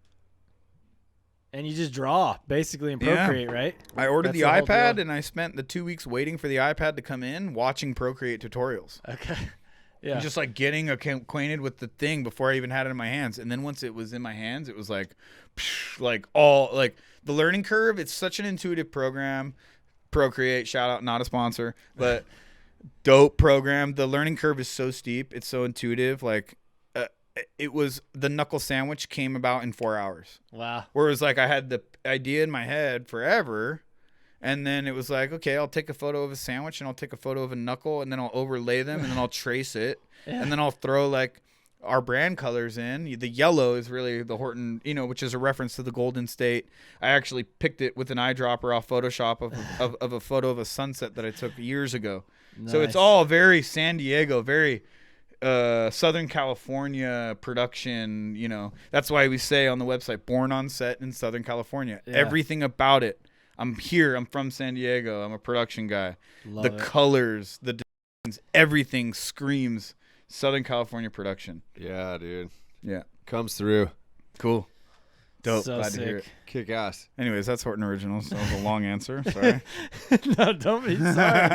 And you just draw basically in Procreate, right? I ordered the iPad, and I spent the 2 weeks waiting for the iPad to come in, watching Procreate tutorials. Okay. Yeah. And just like getting acquainted with the thing before I even had it in my hands. And then once it was in my hands, it was like, the learning curve. It's such an intuitive program. Procreate, shout out, not a sponsor, but dope program. The learning curve is so steep. It's so intuitive. Like, it was the knuckle sandwich came about in 4 hours. Wow. Whereas like I had the idea in my head forever. And then it was like, okay, I'll take a photo of a sandwich and I'll take a photo of a knuckle and then I'll overlay them and then I'll trace it. Yeah. And then I'll throw like our brand colors in. The yellow is really the Horton, which is a reference to the Golden State. I actually picked it with an eyedropper off Photoshop of a photo of a sunset that I took years ago. Nice. So it's all very San Diego, very Southern California production. That's why we say on the website, born on set in Southern California. Yeah. Everything about it. I'm here. I'm from San Diego. I'm a production guy. Love it. Colors, the designs, everything screams Southern California production. Yeah, dude. Yeah. Comes through. Cool. Dope. So Glad sick. to hear it. Kick ass. Anyways, that's Horton Originals. That was a long answer. Sorry. No, don't be sorry,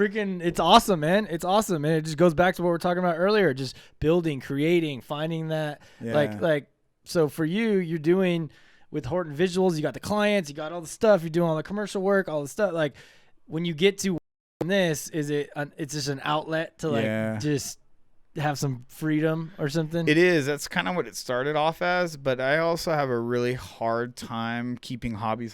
dude. It's awesome, man. It's awesome. And it just goes back to what we were talking about earlier. Just building, creating, finding that. Yeah. So for you, you're doing with Horton Visuals, you got the clients, you got all the stuff, you're doing all the commercial work, all the stuff. Like when you get to this, it's just an outlet to just have some freedom or something? It is. That's kind of what it started off as, but I also have a really hard time keeping hobbies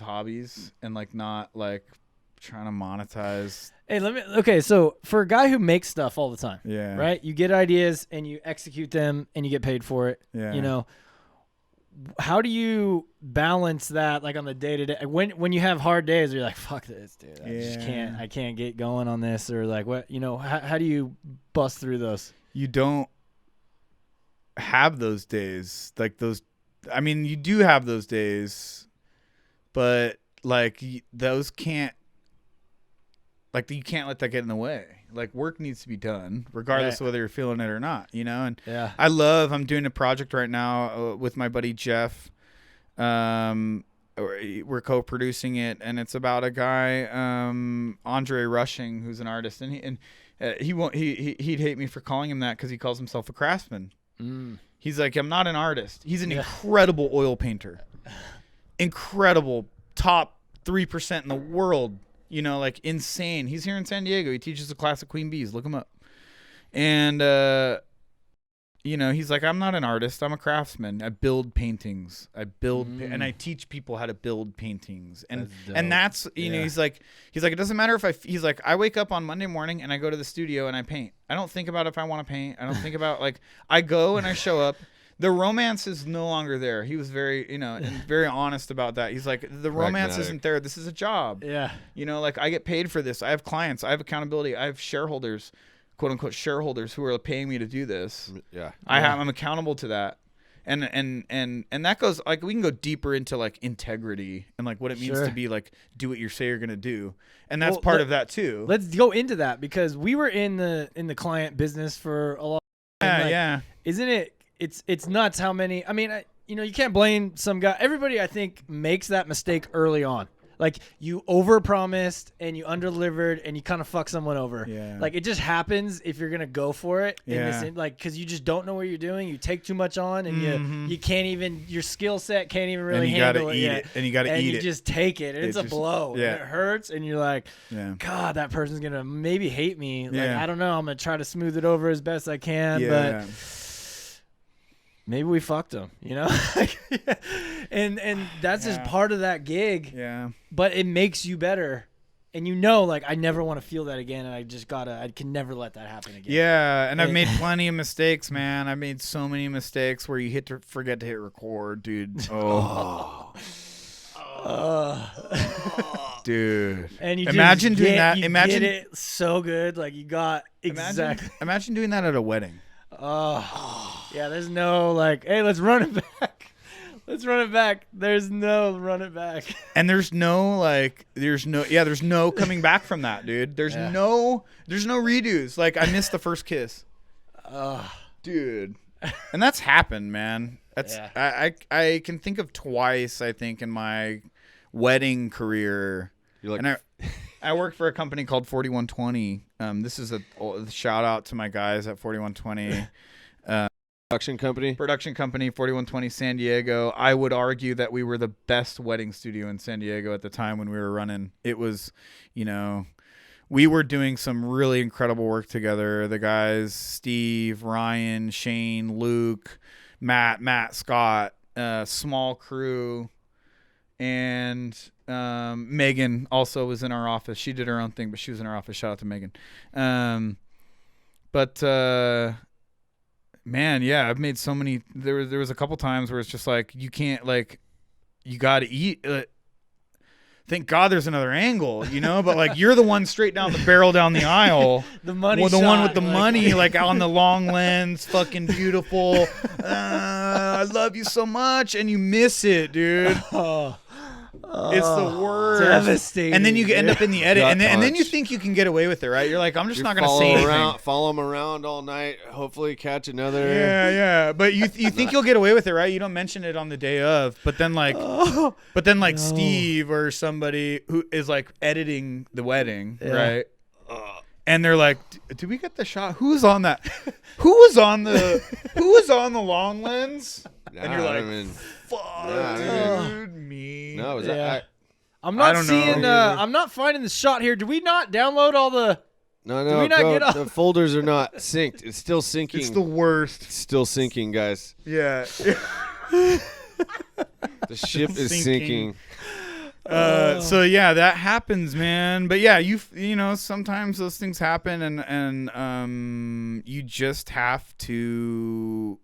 and not trying to monetize. Okay, so for a guy who makes stuff all the time, yeah, right? You get ideas and you execute them and you get paid for it. Yeah. How do you balance that on the day-to-day when you have hard days where you're like, fuck this, dude, I can't get going on this, or what, how do you bust through those? You don't have those days. You do have those days, but those can't, you can't let that get in the way. Work needs to be done regardless of whether you're feeling it or not, and yeah. I'm doing a project right now with my buddy Jeff. We're co-producing it, and it's about a guy, Andre Rushing, who's an artist, and he'd hate me for calling him that because he calls himself a craftsman. He's like, I'm not an artist. He's an incredible oil painter, incredible, top 3% in the world. Insane. He's here in San Diego. He teaches a class at Queen Bee's. Look him up. And, he's like, I'm not an artist. I'm a craftsman. I build paintings. And I teach people how to build paintings. And that's, he's like, it doesn't matter if he's like, I wake up on Monday morning and I go to the studio and I paint. I don't think about if I want to paint. I don't think about I go and I show up. The romance is no longer there. He was very, very honest about that. He's like, the romance isn't there. This is a job. Yeah. I get paid for this. I have clients. I have accountability. I have shareholders, quote unquote shareholders, who are paying me to do this. Yeah. I'm accountable to that. And that goes we can go deeper into integrity and what it means to be do what you say you're gonna do, and that's part of that too. Let's go into that because we were in the client business for a long time. Yeah. Isn't it? It's nuts how many. You can't blame some guy. Everybody, I think, makes that mistake early on. You overpromised and you underdelivered and you kind of fuck someone over. Yeah. It just happens if you're gonna go for it. Yeah. Because you just don't know what you're doing. You take too much on and you can't even, your skill set can't even really handle it yet. And you gotta eat it. And you just take it. And it's a blow. Yeah. And it hurts. And you're like, God, that person's gonna maybe hate me. I don't know. I'm gonna try to smooth it over as best I can. But maybe we fucked him, and that's just part of that gig. Yeah. But it makes you better. And I never want to feel that again. And I can never let that happen again. Yeah. And I've made plenty of mistakes, man. I've made so many mistakes where you forget to hit record, dude. Dude. And you imagine doing that. Imagine get it so good. You got exactly. Imagine doing that at a wedding. Yeah, there's no hey, let's run it back. Let's run it back. There's no run it back. And there's no there's no coming back from that, dude. There's no redos. I missed the first kiss. Dude. And that's happened, man. That's I can think of twice, I think, in my wedding career. And I worked for a company called 4120. This is a shout out to my guys at 4120. Production company. 4120 San Diego. I would argue that we were the best wedding studio in San Diego at the time when we were running. It was, we were doing some really incredible work together. The guys, Steve, Ryan, Shane, Luke, Matt, Scott, small crew, and Megan also was in our office. She did her own thing, but she was in our office. Shout out to Megan. Man, yeah, I've made so many. There was a couple times where it's just like you can't, like, you got to eat. Thank God there's another angle, but like you're the one straight down the barrel down the aisle. The money well, the shot, one with the money, like on the long lens, fucking beautiful. I love you so much, and you miss it, dude. It's the worst. Devastating. And then you end up in the edit, Gut and then you punch. think you can get away with it, right? You're like, I'm just You're not going to say anything. Follow them around all night. Hopefully catch another. Yeah. But you think you'll get away with it, right? You don't mention it on the day of. But then like, Steve or somebody who is like editing the wedding, right? And they're like, "Did we get the shot? Who's on that? Who was on the long lens?" And you're like, "Fuck, dude, me." No, I'm not don't seeing. know. I'm not finding the shot here. Did we not download all the? No. Did we not get off? The folders are not synced. It's still syncing. It's the worst. It's still syncing, guys. Yeah. The ship is sinking. So yeah, that happens, man. But yeah, sometimes those things happen, and you just have to,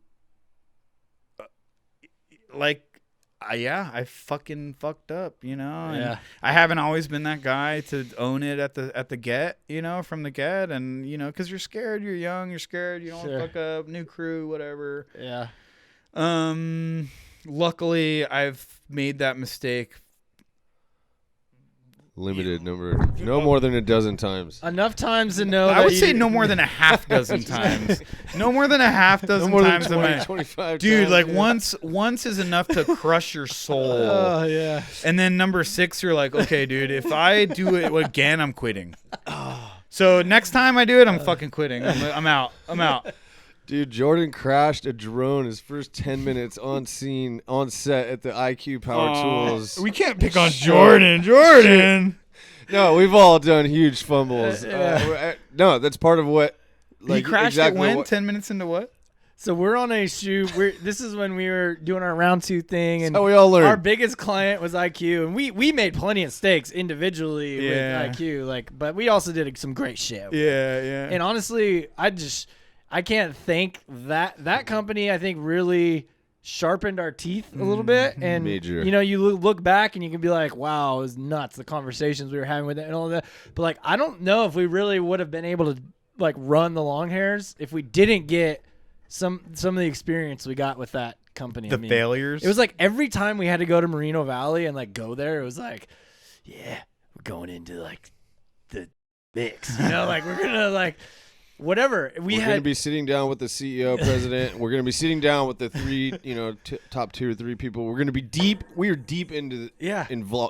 I fucking fucked up, and I haven't always been that guy to own it at the get, from the get, and because you're scared, you're young, you're scared, you don't want to fuck up, new crew, whatever. Yeah. Luckily, I've made that mistake. Limited number. No more than a dozen times. Enough times to know. I would say no more than a half dozen times. No more than a half dozen times. 25 Dude, times, like yeah. once is enough to crush your soul. Oh yeah. And then number 6, you're like, okay, dude, if I do it again, I'm quitting. So next time I do it, I'm fucking quitting. I'm out. Dude, Jordan crashed a drone his first 10 minutes on set at the IQ Power Tools. We can't pick on Jordan. No, we've all done huge fumbles. No, that's part of what. He crashed it when? 10 minutes into what? So we're on a shoot. This is when we were doing our round 2 thing, and how we all learned. Our biggest client was IQ, and we made plenty of mistakes individually with IQ, but we also did some great shit. Yeah. And honestly, I can't thank that company. I think really sharpened our teeth a little bit, and Major. you look back and you can be like, wow, it was nuts, the conversations we were having with it and all that. But like, I don't know if we really would have been able to like run the long hairs if we didn't get some of the experience we got with that company. Failures. It was like every time we had to go to Moreno Valley and like go there, it was like, yeah, we're going into like the mix, like we're gonna like. Whatever we're going to be sitting down with the CEO, president. We're going to be sitting down with the 3, top 2 or 3 people. We're going to be deep. We are deep into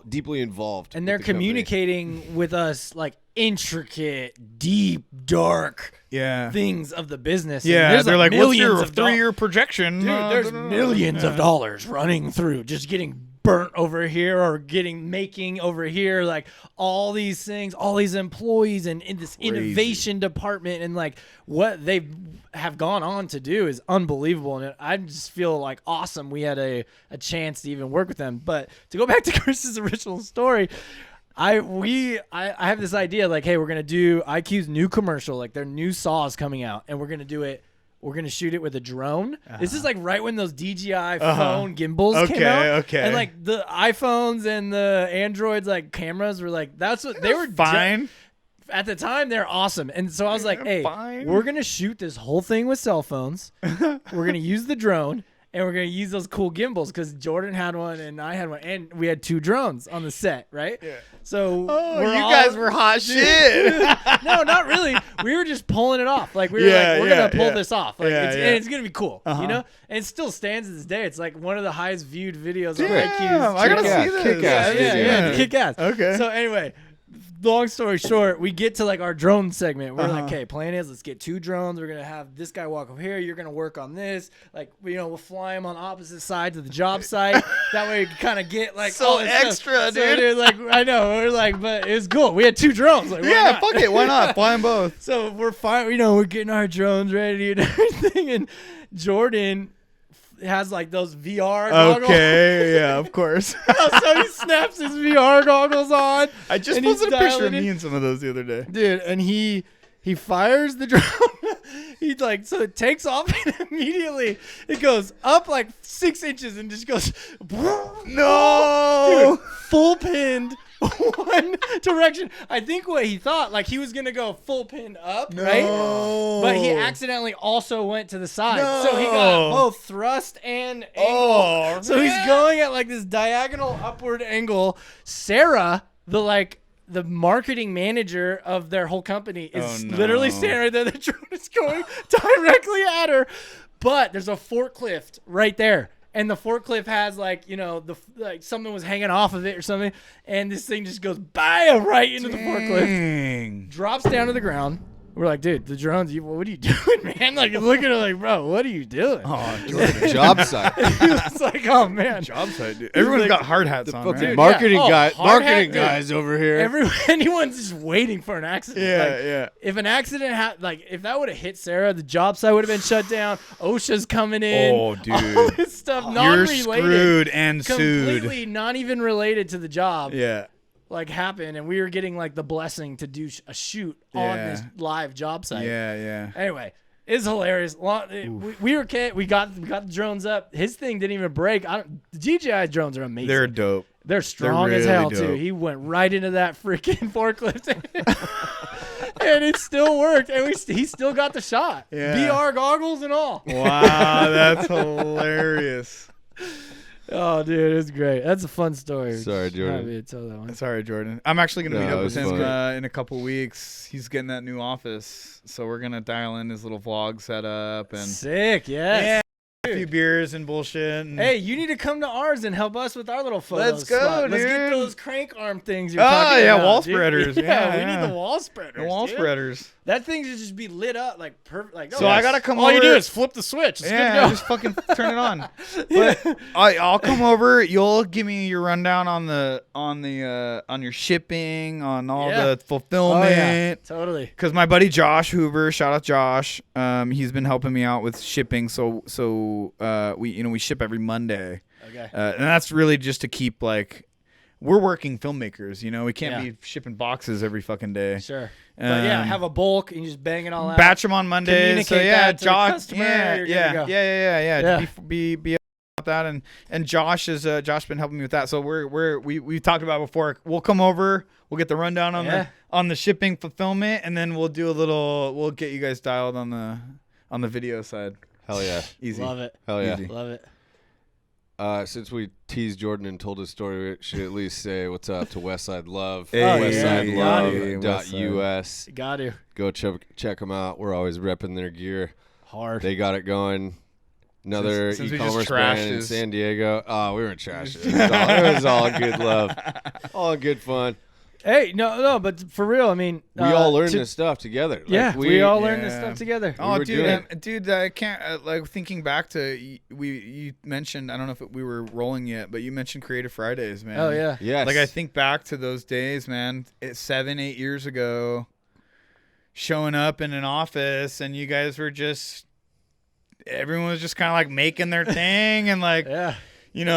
deeply involved, and they're communicating with us like intricate, deep, dark things of the business. Yeah, they're like, "What's your millions of 3-year projection?" Dude, there's millions of dollars running through just getting burnt over here or making over here, like all these things, all these employees and in this innovation department, and like what they have gone on to do is unbelievable. And I just feel like awesome we had a chance to even work with them. But to go back to Chris's original story, I have this idea like, hey, we're gonna do IQ's new commercial, like their new saw is coming out, and we're gonna do it. We're going to shoot it with a drone. This is like right when those DJI phone gimbals came out. Okay. And like the iPhones and the Androids, like camers were like, that's what they were fine. At the time, they're awesome. And so I was like, hey, we're going to shoot this whole thing with cell phones. We're going to use the drone. And we're going to use those cool gimbals because Jordan had one and I had one. And we had 2 drones on the set, right? Yeah. So guys were hot shit. No, not really. We were just pulling it off. Like we were like, we're going to pull this off. Like, and it's going to be cool, And it still stands to this day. It's like one of the highest viewed videos on IQ's. I got to see this. Kick ass. Kick ass. Okay. So anyway, long story short, we get to like our drone segment. We're like, okay, plan is let's get 2 drones. We're gonna have this guy walk over here. You're gonna work on this. Like, we'll fly them on opposite sides of the job site. That way, you can kind of get like So all this extra, stuff. So, dude. like, I know. We're like, but it was cool. We had 2 drones. Like, why Yeah, not? fuck it. Why not? Fly them both. So we're fine. We're getting our drones ready and everything. And Jordan has like those VR goggles. Okay, yeah, of course. So he snaps his VR goggles on. I just and he's posted a picture of dialing me in. in some of those the other day. Dude, and he fires the drone. So it takes off and immediately it goes up like 6 inches and just goes No! dude, full pinned one direction. I think what he thought, like he was gonna go full pin up, right? But he accidentally also went to the side. So he got both thrust and angle. Oh, So he's going at like this diagonal upward angle. Sarah, the marketing manager of their whole company is literally standing right there. The drone is going directly at her. But there's a forklift right there. And the forklift has like something was hanging off of it or something, and this thing just goes bam right into the forklift, drops down to the ground. We're like, dude, the drones. What are you doing, man? Like, looking at it like, bro, what are you doing? Oh, Jordan. Job site. He was like, oh man, Job site, dude. Everyone's got hard hats on, Fucking right? marketing Yeah. Oh, hard hat, dude. guys over here. Anyone's just waiting for an accident. Yeah. If an accident if that would have hit Sarah, the job site would have been shut down. OSHA's coming in. Oh, dude. All this stuff, You're non-related. screwed and sued. Completely not even related to the job. Yeah. Like happened, and we were getting like the blessing to do a shoot on this live job site. Yeah. Anyway, it's hilarious. We got the drones up. His thing didn't even break. The DJI drones are amazing. They're dope. They're strong as really hell too. dope. He went right into that freaking forklift, and it still worked. And he still got the shot. Yeah. VR goggles and all. Wow, that's hilarious. Oh, dude, it's great. That's a fun story. Sorry, Jordan. Happy to tell that one. Sorry, Jordan. I'm actually going to meet No, up it with was him fun. in a couple weeks. He's getting that new office, so we're going to dial in his little vlog setup and Sick, yes. a few beers and bullshit. And Hey, you need to come to ours and help us with our little photos. Let's go, spot. Let's get dude. those crank arm things you're Oh, talking yeah, about. wall dude. spreaders. Yeah, we need yeah. the wall spreaders. the wall dude. spreaders. That thing should just be lit up like perfect. Like, So I gotta come All over. you do is flip the switch. It's Yeah, good to go. just fucking turn it on. But I'll come over. You'll give me your rundown on your shipping, on all Yeah. the fulfillment. Oh, yeah, totally. Because my buddy Josh Hoover, shout out Josh, he's been helping me out with shipping. So we ship every Monday, Okay. and that's really just to keep we're working filmmakers. We can't Yeah. be shipping boxes every fucking day. Sure. But yeah, Um, have a bulk and you just bang it all out. Batch them on Mondays. So Communicate yeah, that to the Josh. customer, Yeah, you're good yeah, to go. yeah. Yeah. Be about that, and Josh been helping me with that. So we talked about it before. We'll come over. We'll get the rundown on the shipping fulfillment, and then we'll do we'll get you guys dialed on the video side. Hell yeah. Easy. Love it. Hell yeah. Easy. Love it. Since we teased Jordan and told his story, we should at least say what's up to Westside Love. Hey, WestsideLove.us. Got to. Go check them out. We're always repping their gear. Hard. They got it going. Another Since we just e-commerce trashed brand in his- San Diego. Oh, we were trash. It was all good love. All good fun. Hey, no, but for real, I mean, We all learned this stuff together. Yeah, we all learned this Yeah. stuff together. Oh, were doing it. dude, I can't thinking back to you mentioned. I don't know if we were rolling yet, but you mentioned Creative Fridays, man. Oh yeah. Yes. I think back to those days, man. It's 7-8 years ago, showing up in an office, and you guys were everyone was just kind of making their thing, and Yeah.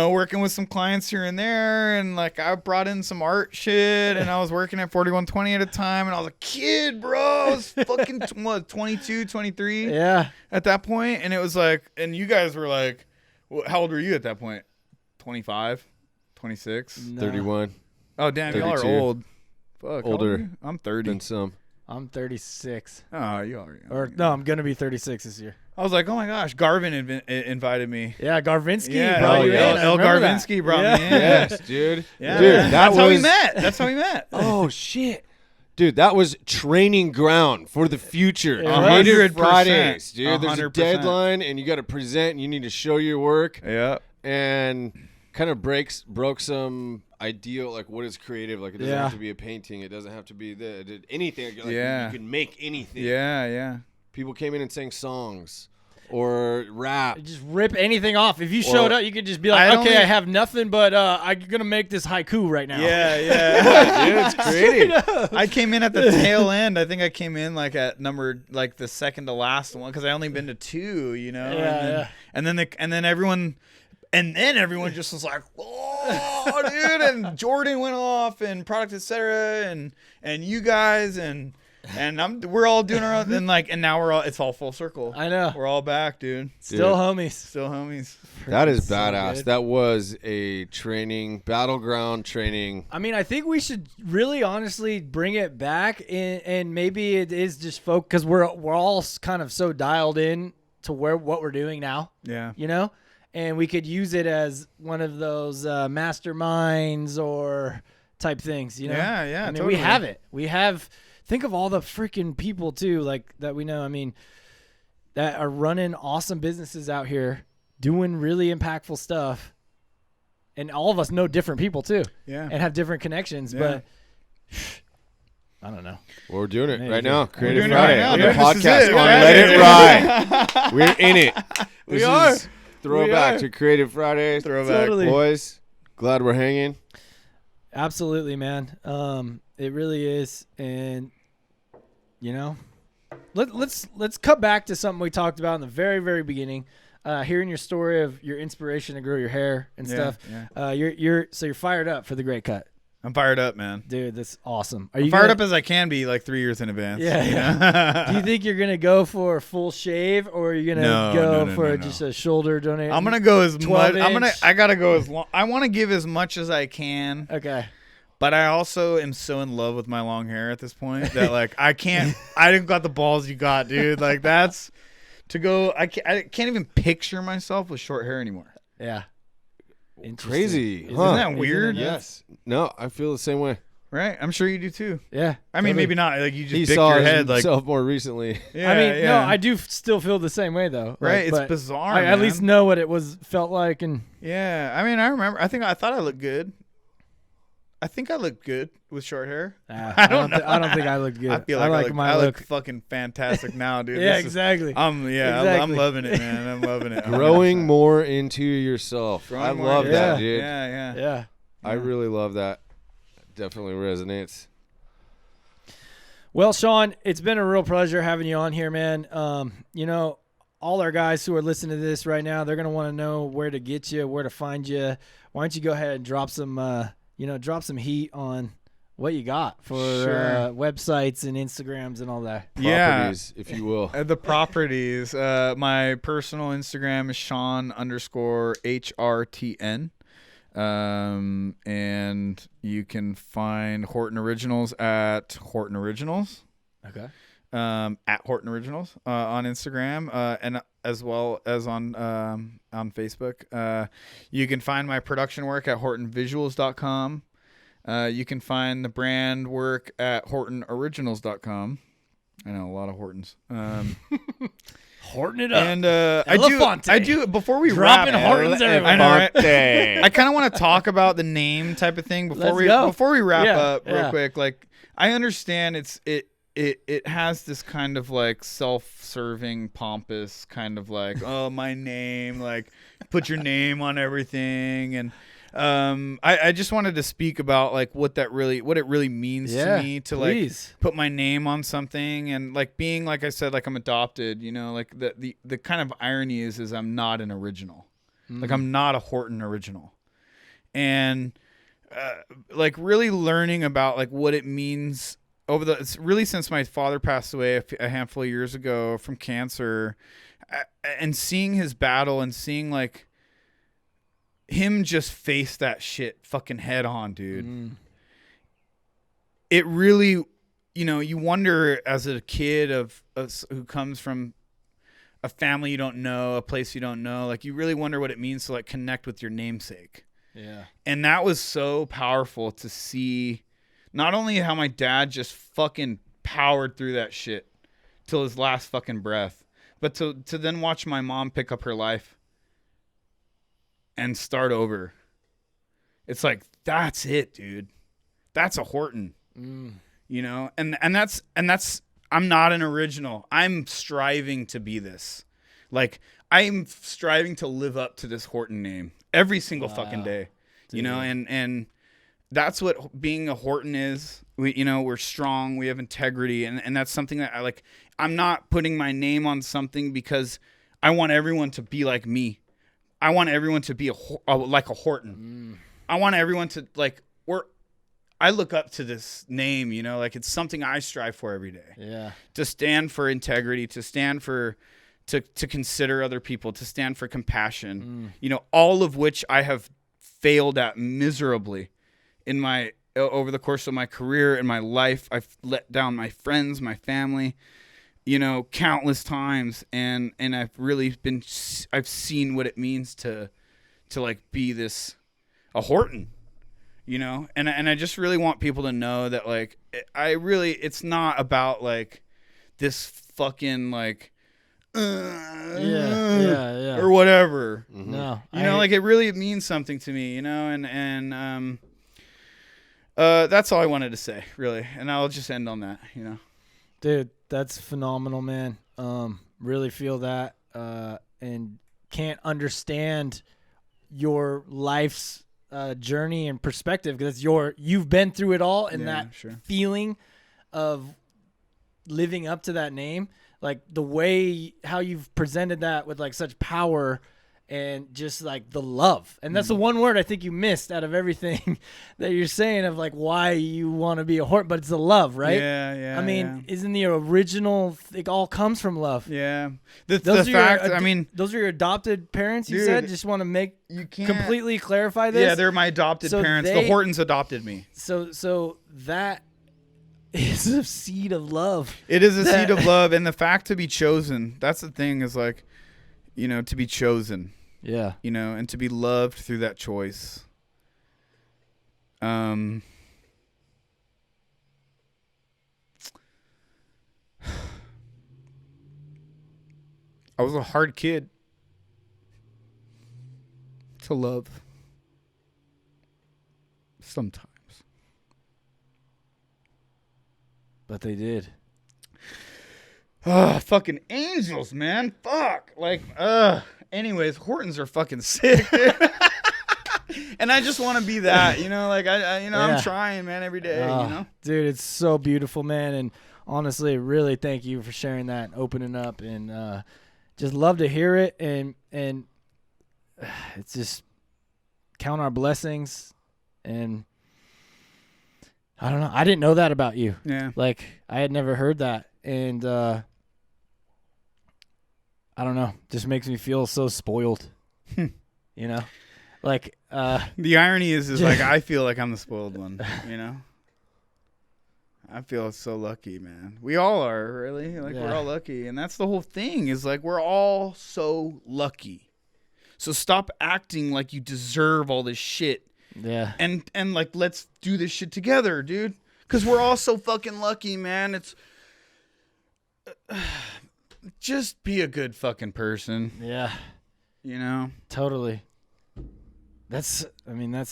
working with some clients here and there, and I brought in some art shit, and I was working at 4120 at a time, and I was a kid, bro. I was fucking 22, 23 Yeah. at that point, and it was and you guys were how old were you at that point? 25, 26? No. 31. Oh, damn, y'all are 32. old. Fuck, how old Older are you? I'm 30. Than some. I'm 36. Oh, you are. I'm gonna be 36 this year. I was like, oh my gosh, Garvin invited me. Yeah, Garvinsky Yeah, brought you yeah. in. I El remember that. Garvinsky brought me in. Yes, dude. Yeah, Dude, that's how we was- met. That's how we met. Oh, shit. Dude, that was training ground for the future. It was. Creative 100%. Fridays, dude. There's a 100%. deadline, and you got to present, and you need to show your work. Yeah. And kind of broke some ideal, like what is creative. Like it doesn't have to be a painting. It doesn't have to be anything. Like, you can make anything. Yeah. People came in and sang songs or rap. Just rip anything off. If you showed up, you could just be like, okay, I have nothing, but I'm going to make this haiku right now. Yeah. Dude, it's creative. I came in at the tail end. I think I came in like at number like the second to last one because I only been to 2, you know. And then everyone just was like, oh, dude, and Jordan went off and Product Etc. and you guys and we're all doing our own and now it's all full circle. I know. We're all back, dude. Still homies. That is badass. Good. That was a battleground training. I mean, I think we should really honestly bring it back and maybe it is just folk because we're all kind of so dialed in to what we're doing now. Yeah. You know? And we could use it as one of those masterminds or type things, you know? Yeah, I mean, totally. we have it. We have. Think of all the freaking people too, like that we know. I mean, that are running awesome businesses out here, doing really impactful stuff, and all of us know different people too. Yeah, and have different connections. Yeah. But I don't know. Well, we're doing it right now. Creative Friday Friday on the podcast on right. Let It Ride. We're in it. We are. Throwback to Creative Friday. Throwback, totally. Boys. Glad we're hanging. Absolutely, man. It really is, and you know, let's cut back to something we talked about in the very, very beginning. Hearing your story of your inspiration to grow your hair and stuff. Yeah. You're fired up for the great cut. I'm fired up, man. Dude, that's awesome. I'm fired up as I can be, like 3 years in advance. Yeah. Do you think you're gonna go for a full shave, or are you gonna go for just a shoulder donate? I'm gonna go as much. Inch? I gotta go as long. I want to give as much as I can. Okay. But I also am so in love with my long hair at this point that like I didn't got the balls you got, dude. Like that's to go. I can't even picture myself with short hair anymore. Yeah. Crazy. Isn't that weird? Yes. No, I feel the same way. Right. I'm sure you do too. Yeah. I mean, maybe not. Like you just he pick saw your head. Like himself more recently. Yeah, I mean, no, I do still feel the same way though. Right. Like, it's bizarre. I at least know what it felt like, and yeah. I mean, I remember. I thought I looked good. I think I looked good with short hair. I don't know. I don't think I looked good. I feel like I look look fucking fantastic now, dude. Yeah, exactly. I'm loving it, man. I'm loving it. Growing more into yourself. I love that, dude. Yeah. I really love that. Definitely resonates. Well, Sean, it's been a real pleasure having you on here, man. You know, all our guys who are listening to this right now, they're gonna want to know where to get you, where to find you. Why don't you go ahead and drop some heat on what you got for websites and Instagrams and all that. Properties, if you will. The properties. My personal Instagram is Sean_HRTN. And you can find Horton Originals at Horton Originals. Okay. At Horton Originals on Instagram and as well as on Facebook. You can find my production work at HortonVisuals.com. You can find the brand work at HortonOriginals.com. I know a lot of Hortons. Horton it up. And Elefante. I do before we dropping wrap. Hortons everywhere. I know, right? I kind of want to talk about the name type of thing before we wrap up real quick. Like I understand it has this kind of like self-serving, pompous kind of like, oh, my name, like put your name on everything. And I just wanted to speak about like what it really means to me to like put my name on something, and like being, like I said, like I'm adopted, you know, like the kind of irony is I'm not an original. Like I'm not a Horton original. And like really learning about like what it means it's really since my father passed away a handful of years ago from cancer, and seeing his battle and seeing like him just face that shit fucking head on, dude. It really, you know, you wonder as a kid who comes from a family you don't know, a place you don't know, like you really wonder what it means to like connect with your namesake. Yeah. And that was so powerful to see, not only how my dad just fucking powered through that shit till his last fucking breath, but to then watch my mom pick up her life and start over It's like, that's it, dude. That's a Horton. You know, and that's I'm not an original. I'm striving to be this. Like, I'm striving to live up to this Horton name every single fucking day. Dude. You know, and that's what being a Horton is. We're strong, we have integrity, and that's something that I like. I'm not putting my name on something because I want everyone to be like me. I want everyone to be like a Horton. I want everyone to like I look up to this name, you know, like it's something I strive for every day. Yeah. To stand for integrity, to stand for to consider other people, to stand for compassion. You know, all of which I have failed at miserably in my over the course of my career and my life. I've let down my friends, my family, you know, countless times, and I've seen what it means to like be a Horton. You know, and I just really want people to know that, like, it's not about, like, this fucking, like, yeah. or whatever. No. You know, like, it really means something to me, you know, and that's all I wanted to say, really. And I'll just end on that, you know. Dude, that's phenomenal, man. Really feel that, and can't understand your life's journey and perspective, because you've been through it all, and feeling of living up to that name, like the way how you've presented that with like such power and just like the love. And that's the one word I think you missed out of everything that you're saying of like why you want to be a Horton, but it's the love, right? Yeah. I mean, isn't the original, it all comes from love. Yeah. Those are your adopted parents, you said? Just want to make you can't completely clarify this? Yeah, they're my adopted parents. The Hortons adopted me. So that is a seed of love. It is a seed of love, and the fact to be chosen, that's the thing, is like, you know, to be chosen. Yeah. You know, and to be loved through that choice. I was a hard kid to love. Sometimes. But they did. Fucking angels, man. Fuck. Like, anyways, Hortons are fucking sick, dude. And I just want to be that, you know, like I'm trying, man, every day, you know. Dude, it's so beautiful, man, and honestly, really thank you for sharing that, opening up, and just love to hear it, and it's just count our blessings, and I don't know, I didn't know that about you. Yeah. Like, I had never heard that, and I don't know, just makes me feel so spoiled. You know? Like, the irony is like I feel like I'm the spoiled one, you know? I feel so lucky, man. We all are, really. Like, we're all lucky. And that's the whole thing, is like we're all so lucky. So stop acting like you deserve all this shit. Yeah. And like, let's do this shit together, dude. Because we're all so fucking lucky, man. It's just be a good fucking person. Yeah. You know? Totally. That's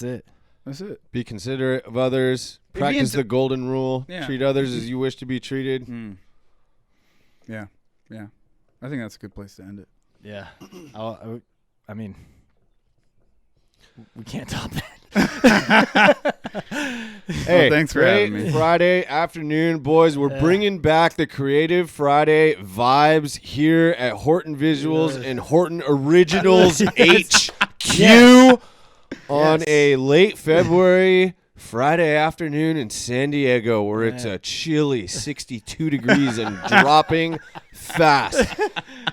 it. That's it. Be considerate of others. Practice the golden rule. Yeah. Treat others as you wish to be treated. Yeah. I think that's a good place to end it. Yeah. I mean, we can't top that. Hey, thanks for having me. Friday afternoon, boys. We're bringing back the Creative Friday vibes here at Horton Visuals and Horton Originals HQ on a late February Friday afternoon in San Diego, where it's a chilly 62 degrees and dropping fast.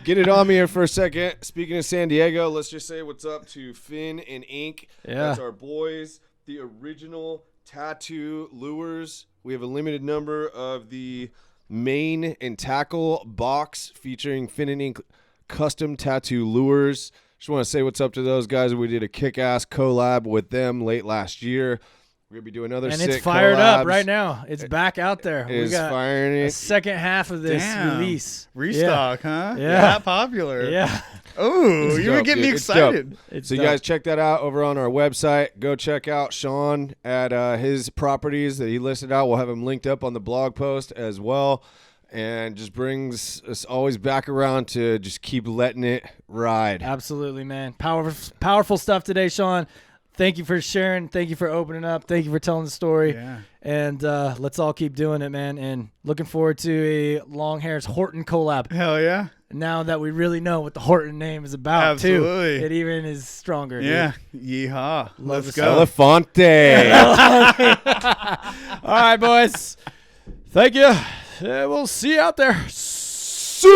Get it on me here for a second. Speaking of San Diego, let's just say what's up to Finn and Ink. That's our boys, the original tattoo lures. We have a limited number of the mane and tackle box featuring Finn and Ink custom tattoo lures. Just want to say what's up to those guys. We did a kick-ass collab with them late last year. We're gonna be doing another And sick it's fired up collabs. right now. It's back out there. We It's got firing a it. second half of this Damn. release. Restock, huh? Yeah. That popular. Yeah. Oh, It's you were dope, getting me dude. It's dope. excited. It's So you dope. guys check that out over on our website. Go check out Sean at his properties that he listed out. We'll have him linked up on the blog post as well. And just brings us always back around to just keep letting it ride. Absolutely, man. Powerful stuff today, Sean. Thank you for sharing. Thank you for opening up. Thank you for telling the story. Yeah. And let's all keep doing it, man. And looking forward to a Long Hair's Horton collab. Hell yeah. Now that we really know what the Horton name is about, Absolutely. too. It even is stronger. dude. Yeah. Yeehaw. Love Let's to go. Elefante. All right, boys. Thank you. We'll see you out there. See